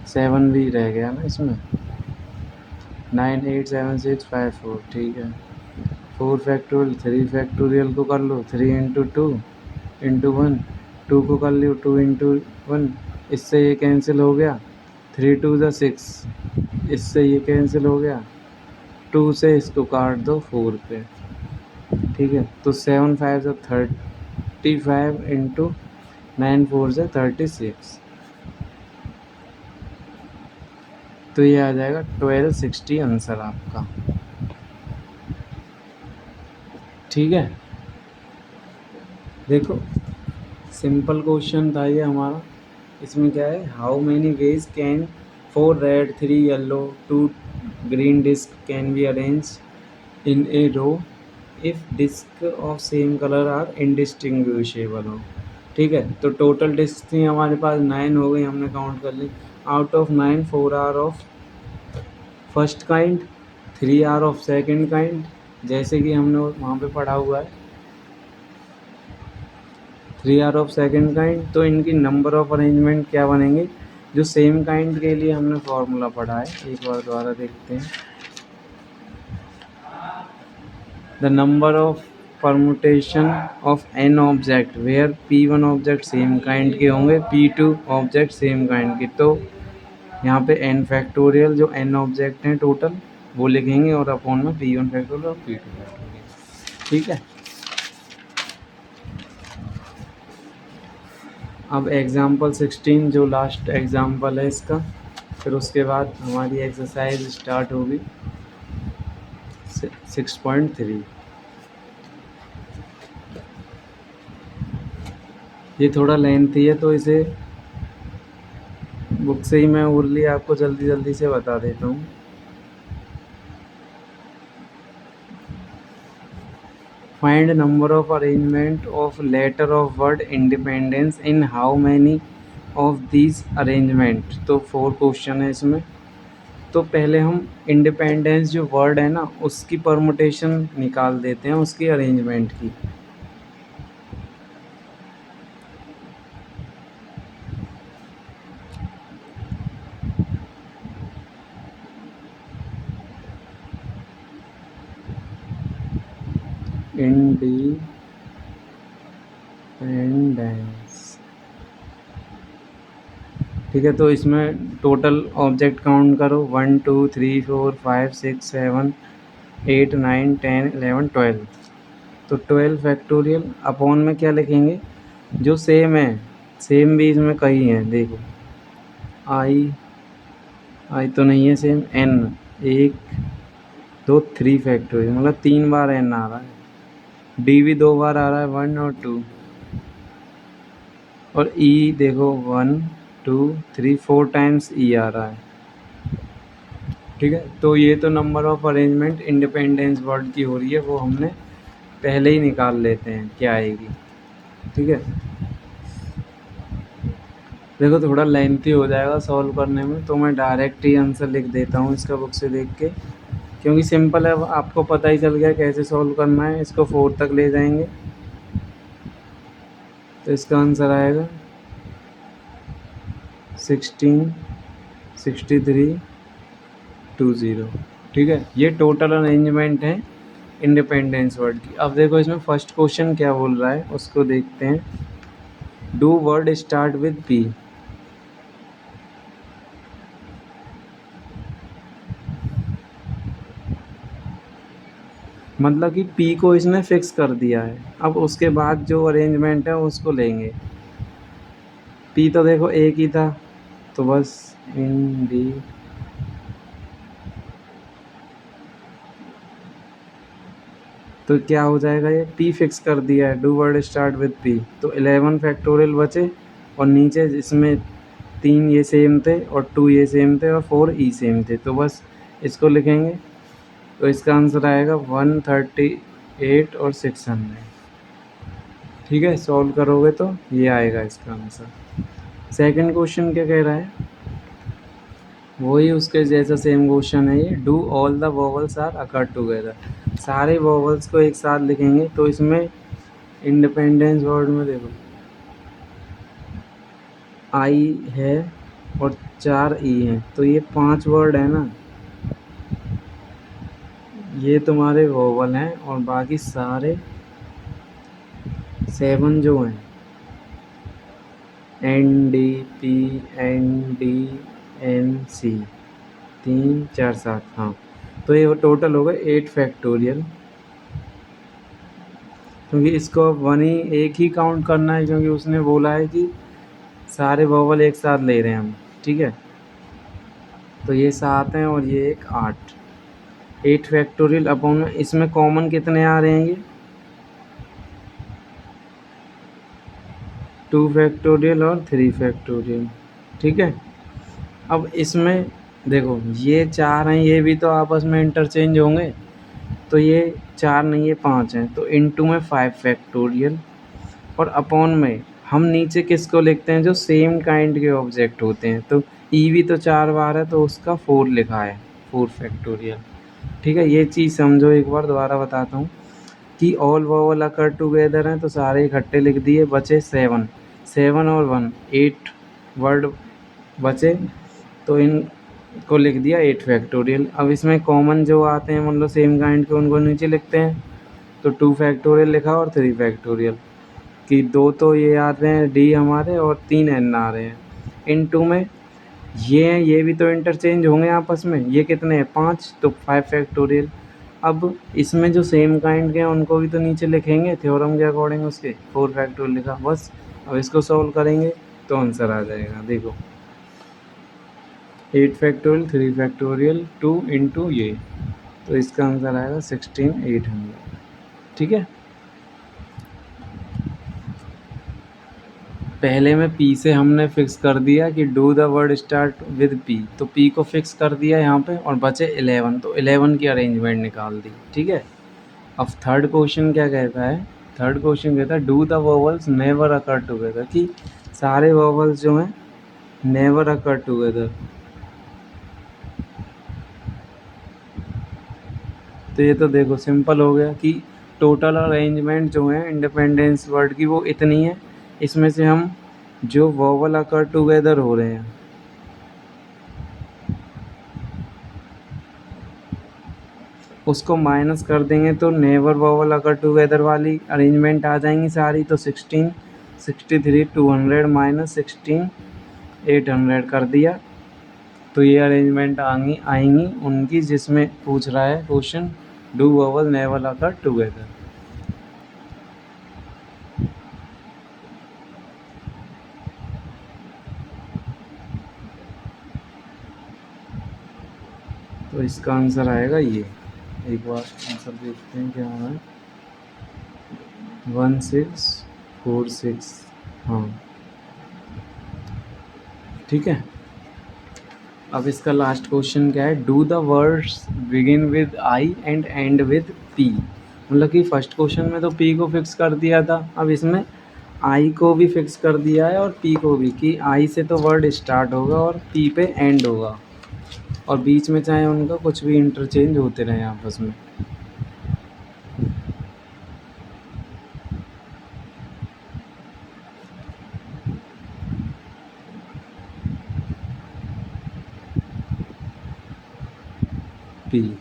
7 भी रह गया ना इसमें, 9 8 7 6 5 4, ठीक है, 4 फैक्टोरियल, 3 फैक्टोरियल को कर लो, 3 इंटू 2 इंटू 1, 2 को कर लो 2 इंटू 1, इससे ये कैंसिल हो गया, 3 2 ज़ा 6, इससे ये कैंसिल हो गया, 2 से इसको काट दो 4 पे, ठीक है, तो 7 5 ज़ा 35 इंटू 9 4 ज़ा 36, तो ये आ जाएगा 1260 आंसर आपका, ठीक है। देखो सिंपल क्वेश्चन था ये हमारा, इसमें क्या है, how many ways can 4 red 3 yellow 2 green disc can be arrange in a row if disc of same colour are indistinguishable हो। ठीक है, तो टोटल डिस्क थी हमारे पास 9 हो गई, हमने काउंट कर ली। Out of 9 4 are of first kind, 3 are of second kind, जैसे कि हमने वहाँ पे पढ़ा हुआ है 3 आर ऑफ सेकंड काइंड। तो इनकी नंबर ऑफ अरेंजमेंट क्या बनेंगे, जो सेम काइंड के लिए हमने फॉर्मूला पढ़ा है, एक बार दोबारा देखते हैं। The number of permutation of n object where P1 object same kind के होंगे, P2 ऑब्जेक्ट सेम काइंड के। तो यहाँ पे n फैक्टोरियल जो n ऑब्जेक्ट हैं टोटल वो लिखेंगे और अपॉन में P1 फैक्टोरियल और P2 फैक्टोरियल। ठीक है, अब एग्जाम्पल 16 जो लास्ट एग्जाम्पल है इसका, फिर उसके बाद हमारी एक्सरसाइज स्टार्ट होगी 6.3। ये थोड़ा लेंथी है तो इसे बुक से ही मैं ओरली आपको जल्दी जल्दी से बता देता हूँ। Find number of arrangement of letter of word independence in how many of these arrangement. तो 4 क्वेश्चन है इसमें। तो पहले हम इंडिपेंडेंस जो वर्ड है ना उसकी परमुटेशन निकाल देते हैं, उसकी अरेंजमेंट की। इंडिपेंडेंस, ठीक है। तो इसमें टोटल ऑब्जेक्ट काउंट करो 1 2 3 4 5 6 7 8 9 10 11 12। तो 12 फैक्टोरियल अपॉन में क्या लिखेंगे, जो सेम है, सेम भी इसमें कई हैं, देखो आई तो नहीं है सेम, एन 1 2 3 फैक्टोरियल मतलब 3 बार एन आ रहा है, डी भी 2 बार आ रहा है 1 और 2, और ई देखो 1 2 3 4 टाइम्स ई आ रहा है। ठीक है, तो ये तो number of arrangement independence word की हो रही है, वो हमने पहले ही निकाल लेते हैं क्या आएगी। ठीक है, देखो थोड़ा लेंथी हो जाएगा सॉल्व करने में, तो मैं डायरेक्ट ही आंसर लिख देता हूँ इसका बुक से देख के, क्योंकि सिंपल है, आपको पता ही चल गया कैसे सॉल्व करना है। इसको 4 तक ले जाएंगे तो इसका आंसर आएगा 16 63 20। ठीक है, ये टोटल अरेंजमेंट है इंडिपेंडेंस वर्ड की। अब देखो इसमें फर्स्ट क्वेश्चन क्या बोल रहा है उसको देखते हैं। Do word start with P. मतलब कि पी को इसने फिक्स कर दिया है, अब उसके बाद जो अरेंजमेंट है उसको लेंगे। पी तो देखो एक ही था, तो बस इन डी तो क्या हो जाएगा, ये पी फिक्स कर दिया है, do word start with P. तो 11 फैक्टोरियल बचे, और नीचे इसमें 3 ये सेम थे और 2 ये सेम थे और 4 ई सेम थे, तो बस इसको लिखेंगे। तो इसका आंसर आएगा 138 और 600। ठीक है, सॉल्व करोगे तो ये आएगा इसका आंसर। सेकंड क्वेश्चन क्या कह रहा है, वही उसके जैसा सेम क्वेश्चन है ये। Do all the vowels are occur together. सारे वोवल्स को एक साथ लिखेंगे, तो इसमें इंडिपेंडेंस वर्ड में देखो आई है और 4 ई हैं, तो ये 5 वर्ड है ना, ये तुम्हारे वोवल हैं, और बाकी सारे 7 जो हैं N D P N D N C 3 4 7, हाँ, तो ये टोटल हो गए 8 फैक्टोरियल। क्योंकि इसको अब वन ही एक ही काउंट करना है, क्योंकि उसने बोला है कि सारे वोवल एक साथ ले रहे हैं हम। ठीक है, तो ये 7 हैं और ये एक 8, 8 फैक्टोरियल अपॉन में इसमें कॉमन कितने आ रहे हैं, ये 2 फैक्टोरियल और 3 फैक्टोरियल। ठीक है, अब इसमें देखो ये 4 हैं, ये भी तो आपस में इंटरचेंज होंगे, तो ये 4 नहीं ये 5 हैं, तो इनटू में 5 फैक्टोरियल और अपॉन में हम नीचे किसको लिखते हैं, जो सेम काइंड के ऑब्जेक्ट होते हैं। तो ई भी तो 4 बार है, तो उसका 4 लिखा है, 4 फैक्टोरियल। ठीक है, ये चीज़ समझो, एक बार दोबारा बताता हूँ कि ऑल वोवल अकर टुगेदर हैं, तो सारे इकट्ठे लिख दिए, बचे 7, 7 और 1 8 वर्ड बचे, तो इनको लिख दिया 8 फैक्टोरियल। अब इसमें कॉमन जो आते हैं मतलब सेम काइंड के, उनको नीचे लिखते हैं, तो 2 फैक्टोरियल लिखा और 3 फैक्टोरियल कि 2 तो ये आ रहे हैं डी हमारे और 3 एन आ रहे हैं। इनटू में ये हैं, ये भी तो इंटरचेंज होंगे आपस में, ये कितने हैं 5, तो 5 फैक्टोरियल। अब इसमें जो सेम काइंड के हैं उनको भी तो नीचे लिखेंगे थ्योरम के अकॉर्डिंग, उसके 4 फैक्टोरियल लिखा बस। अब इसको सॉल्व करेंगे तो आंसर आ जाएगा, देखो 8 फैक्टोरियल 3 फैक्टोरियल 2 इंटू ये, तो इसका आंसर आएगा 16800। ठीक है, पहले में पी से हमने फिक्स कर दिया कि do the word start with P, तो पी को फिक्स कर दिया यहाँ पे और बचे 11, तो 11 की अरेंजमेंट निकाल दी। ठीक है, अब थर्ड क्वेश्चन क्या कहता है, थर्ड क्वेश्चन कहता है do the verbals never occur together, कि सारे वर्बल्स जो हैं नेवर अकर टुगेदर। तो ये तो देखो सिंपल हो गया कि टोटल अरेंजमेंट जो है इंडिपेंडेंस वर्ड की वो इतनी है, इसमें से हम जो वोवल अकर टुगेदर हो रहे हैं उसको माइनस कर देंगे, तो नेवर वोवल अकर टुगेदर वाली अरेंजमेंट आ जाएंगी सारी। तो 16 63 200 माइनस 16 800 कर दिया, तो ये अरेंजमेंट आएंगी उनकी जिसमें पूछ रहा है question do vowel never occur together. तो इसका आंसर आएगा ये, एक बार आंसर देखते हैं क्या है, 1646। हाँ ठीक है, अब इसका लास्ट क्वेश्चन क्या है, do the words begin with I and end with P. मतलब कि फर्स्ट क्वेश्चन में तो पी को फिक्स कर दिया था, अब इसमें आई को भी फिक्स कर दिया है और पी को भी, कि आई से तो वर्ड स्टार्ट होगा और पी पे एंड होगा, और बीच में चाहे उनका कुछ भी इंटरचेंज होते रहे आपस में। पी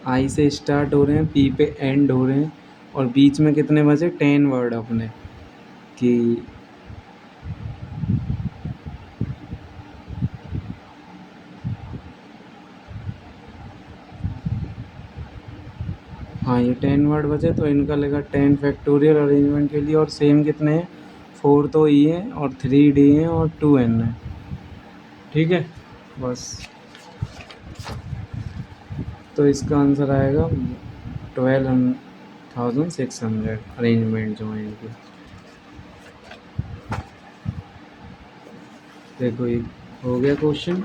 आई से स्टार्ट हो रहे हैं, पी पे एंड हो रहे हैं, और बीच में कितने बचे 10 वर्ड अपने, कि हाँ ये 10 वर्ड बचे, तो इनका लेगा 10 फैक्टोरियल अरेंजमेंट के लिए, और सेम कितने हैं 4 तो ई हैं और 3 डी हैं और 2 एन है। ठीक है, बस तो इसका आंसर आएगा 12,600 अरेंजमेंट जो है इनकी। देखो ये हो गया क्वेश्चन,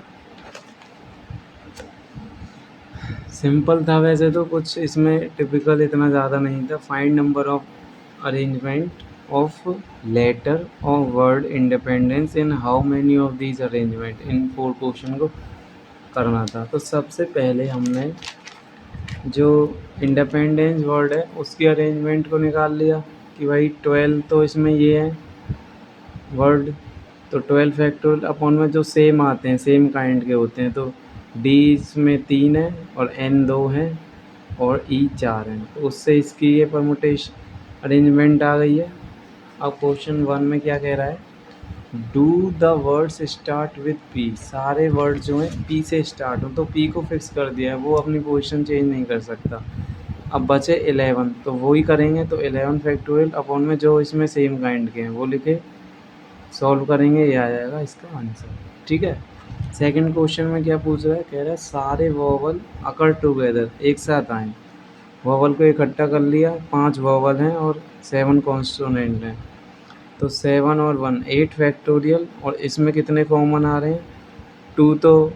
सिंपल था वैसे तो, कुछ इसमें टिपिकल इतना ज़्यादा नहीं था। Find number of arrangement of letter और word independence in how many of these arrangement, इन 4 क्वेश्चन को करना था। तो सबसे पहले हमने जो इंडिपेंडेंस वर्ड है उसकी अरेंजमेंट को निकाल लिया कि भाई 12 तो इसमें ये है वर्ड, तो 12 फैक्टोरियल अपॉन में जो सेम आते हैं सेम काइंड के होते हैं, तो डी इसमें 3 है और एन 2 है और ई 4 है, तो उससे इसकी ये परमुटेशन अरेंजमेंट आ गई है। अब क्वेश्चन 1 में क्या कह रहा है, do the words start with P, सारे वर्ड जो हैं पी से स्टार्ट हो, तो पी को फिक्स कर दिया है, वो अपनी पोजीशन चेंज नहीं कर सकता। अब बचे 11, तो वो ही करेंगे, तो 11 फैक्टोरियल अपॉन में जो इसमें सेम काइंड के हैं वो लिखे, सॉल्व करेंगे, ये आ जाएगा इसका आंसर। ठीक है, सेकंड क्वेश्चन में क्या पूछ रहा है, कह रहा है सारे वोवल अकर टुगेदर, एक साथ आएँ। वोवल को इकट्ठा कर लिया, 5 वोवल हैं और 7 कॉन्सोनेंट हैं, तो 7 और 1 8 फैक्टोरियल, और इसमें कितने कॉमन आ रहे हैं 2 तो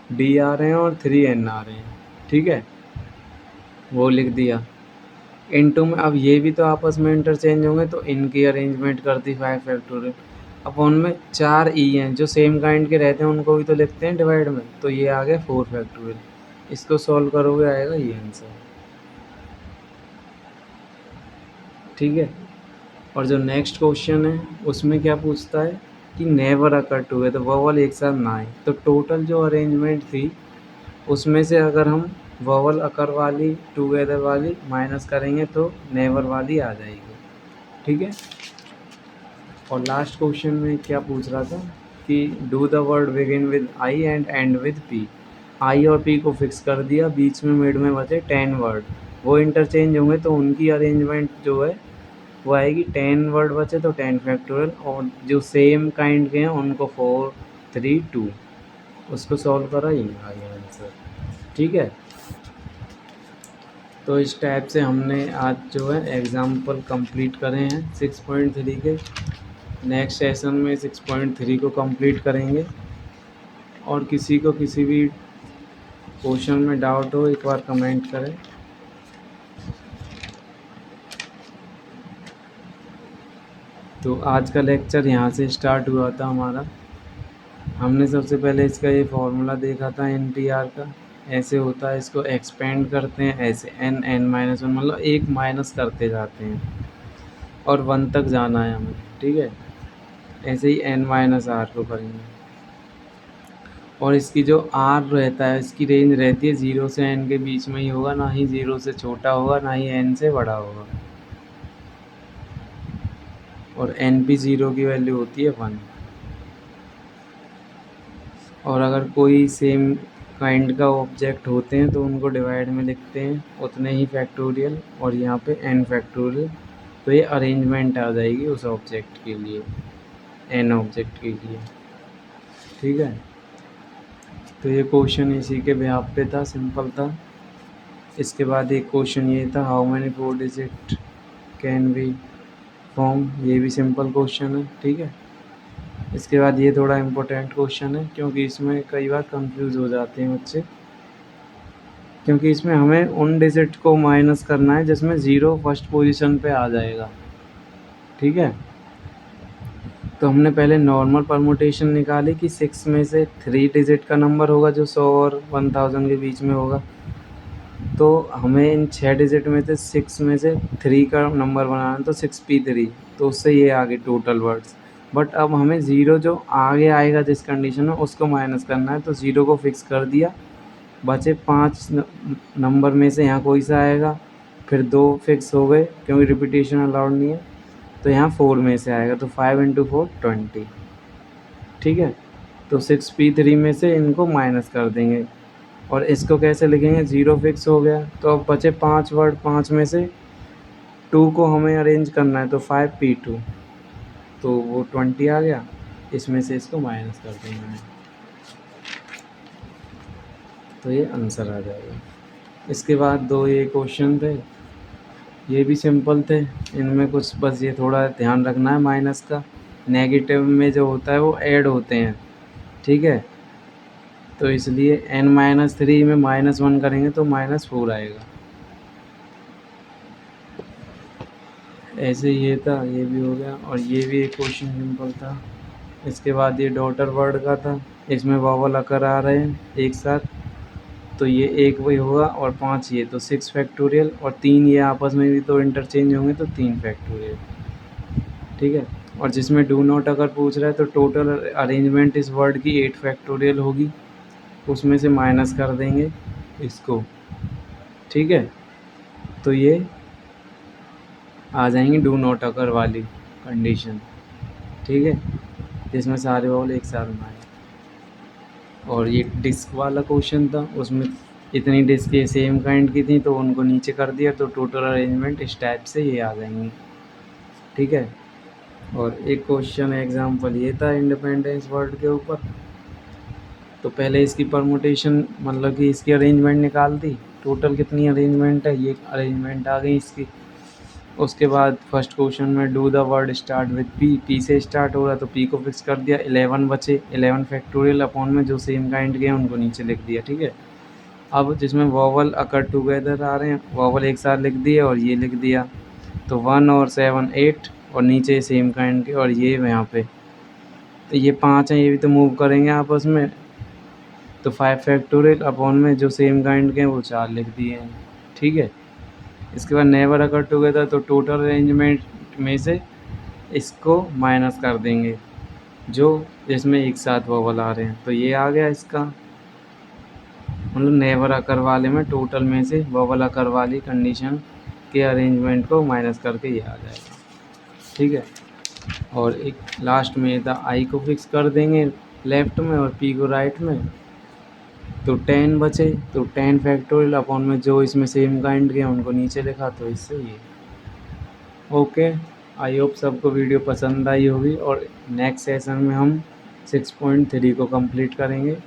डी आ रहे हैं और 3 एन आ रहे हैं। ठीक है, वो लिख दिया। इनटू में अब ये भी तो आपस में इंटरचेंज होंगे, तो इनकी अरेंजमेंट कर दी 5 फैक्टोरियल। अब उनमें 4 ई हैं जो सेम काइंड के रहते हैं, उनको भी तो लिखते हैं डिवाइड में, तो ये आ गया 4 फैक्टोरियल। इसको सॉल्व करोगे आएगा ये आंसर। ठीक है। और जो नेक्स्ट क्वेश्चन है उसमें क्या पूछता है कि नेवर अकर टुगेदर, वोवल एक साथ ना आए। तो टोटल जो अरेंजमेंट थी उसमें से अगर हम वोवल अकर वाली टुगेदर वाली माइनस करेंगे तो नेवर वाली आ जाएगी। ठीक है। और लास्ट क्वेश्चन में क्या पूछ रहा था कि do the word begin with I and end with P. I और पी को फिक्स कर दिया, बीच में मिड में बचे 10 वर्ड, वो इंटरचेंज होंगे तो उनकी अरेंजमेंट जो है वो आएगी 10 वर्ड बचे तो 10 फैक्टोरियल, और जो सेम काइंड के हैं उनको 4 3 2। उसको सॉल्व करा ये आ गया आंसर। ठीक है। तो इस टाइप से हमने आज जो है एग्ज़ाम्पल कंप्लीट करे हैं 6.3 के। नेक्स्ट सेशन में 6.3 को कंप्लीट करेंगे। और किसी को किसी भी क्वेश्चन में डाउट हो एक बार कमेंट करें। तो आज का लेक्चर यहाँ से स्टार्ट हुआ था हमारा। हमने सबसे पहले इसका ये फॉर्मूला देखा था NTR का, ऐसे होता है, इसको एक्सपेंड करते हैं ऐसे n मतलब एक माइनस करते जाते हैं और 1 तक जाना है हमें। ठीक है। ऐसे ही n-r को करेंगे। और इसकी जो r रहता है इसकी रेंज रहती है 0 से n के बीच में ही होगा, ना ही 0 से छोटा होगा ना ही n से बड़ा होगा। और NP0 की वैल्यू होती है 1। और अगर कोई सेम काइंड का ऑब्जेक्ट होते हैं तो उनको डिवाइड में लिखते हैं उतने ही फैक्टोरियल, और यहाँ पे n फैक्टोरियल। तो ये अरेंजमेंट आ जाएगी उस ऑब्जेक्ट के लिए, n ऑब्जेक्ट के लिए। ठीक है। तो ये क्वेश्चन इसी के बिहाफ पे था, सिंपल था। इसके बाद एक क्वेश्चन ये था how many 4 digit can be form, ये भी सिंपल क्वेश्चन है। ठीक है। इसके बाद ये थोड़ा इम्पोर्टेंट क्वेश्चन है क्योंकि इसमें कई बार कंफ्यूज हो जाते हैं बच्चे, क्योंकि इसमें हमें उन डिजिट को माइनस करना है जिसमें 0 फर्स्ट पोजीशन पे आ जाएगा। ठीक है। तो हमने पहले नॉर्मल परमुटेशन निकाली कि 6 में से 3 डिजिट का नंबर होगा जो 100 और 1000 के बीच में होगा। तो हमें इन 6 डिजिट में से 6 में से 3 का नंबर बनाना है, तो 6p3, तो उससे ये आगे टोटल वर्ड्स। बट अब हमें 0 जो आगे आएगा जिस कंडीशन में उसको माइनस करना है, तो 0 को फिक्स कर दिया, बचे 5 नंबर में से यहाँ कोई सा आएगा, फिर 2 फिक्स हो गए क्योंकि रिपीटेशन अलाउड नहीं है, तो यहाँ 4 में से आएगा, तो 5 × 4 20। ठीक है। तो 6p3 में से इनको माइनस कर देंगे। और इसको कैसे लिखेंगे, 0 फिक्स हो गया, तो अब बचे 5 वर्ड, 5 में से 2 को हमें अरेंज करना है, तो 5p2, तो वो 20 आ गया, इसमें से इसको माइनस कर देना है, तो ये आंसर आ जाएगा। इसके बाद 2 ये क्वेश्चन थे, ये भी सिंपल थे। इनमें कुछ बस ये थोड़ा ध्यान रखना है माइनस का, नेगेटिव में जो होता है वो ऐड होते हैं। ठीक है। तो इसलिए n-3 में -1 करेंगे तो -4 आएगा। ऐसे ये था, ये भी हो गया। और ये भी एक क्वेश्चन सिंपल था। इसके बाद ये डॉटर वर्ड का था, इसमें वावल अकर आ रहे हैं एक साथ, तो ये एक वही होगा और 5 ये, तो 6 फैक्टोरियल, और 3 ये आपस में भी तो इंटरचेंज होंगे, तो 3 फैक्टोरियल। ठीक है। और जिसमें डू नॉट अगर पूछ रहा है तो टोटल अरेंजमेंट इस वर्ड की 8 फैक्टोरियल होगी, उसमें से माइनस कर देंगे इसको। ठीक है। तो ये आ जाएंगी डू नॉट अकर वाली कंडीशन। ठीक है। जिसमें सारे वाले एक साथ में आए। और ये डिस्क वाला क्वेश्चन था, उसमें इतनी डिस्क ये सेम काइंड की थी तो उनको नीचे कर दिया, तो टोटल अरेंजमेंट इस टाइप से ये आ जाएंगी। ठीक है। और एक क्वेश्चन एग्जाम्पल ये था इंडिपेंडेंस वर्ड के ऊपर। तो पहले इसकी परमुटेशन मतलब कि इसकी अरेंजमेंट निकाल दी, टोटल कितनी अरेंजमेंट है, ये अरेंजमेंट आ गई इसकी। उसके बाद फर्स्ट क्वेश्चन में do the word start with P से स्टार्ट हो रहा, तो पी को फिक्स कर दिया, 11 बचे, 11 फैक्टोरियल अपॉन में जो सेम काइंड के हैं उनको नीचे लिख दिया। ठीक है। अब जिसमें वोवल अकर टुगेदर आ रहे हैं, वोवल एक साथ लिख दिए और ये लिख दिया, तो 1 और 7 8 और नीचे सेम काइंड के, और ये यहाँ पे तो ये 5 हैं, ये भी तो मूव करेंगे आपस में, तो 5 फैक्टोरियल अपॉन में जो सेम काइंड के हैं वो 4 लिख दिए हैं। ठीक है, इसके बाद नेवर अकर टुगेदर, तो टोटल अरेंजमेंट में से इसको माइनस कर देंगे जो जिसमें एक साथ वोवल आ रहे हैं, तो ये आ गया इसका, मतलब नेवर अकर वाले में टोटल में से वोवल अकर वाली कंडीशन के अरेंजमेंट को माइनस करके ये आ जाएगा। ठीक है, और एक लास्ट में द आई को फिक्स कर देंगे लेफ्ट में और पी को राइट में, तो 10 बचे, तो 10 फैक्टोरियल अपॉन में जो इसमें सेम काइंड के हैं उनको नीचे लिखा, तो इससे ये। ओके, आई होप सबको वीडियो पसंद आई होगी, और नेक्स्ट सेशन में हम 6.3 को कंप्लीट करेंगे।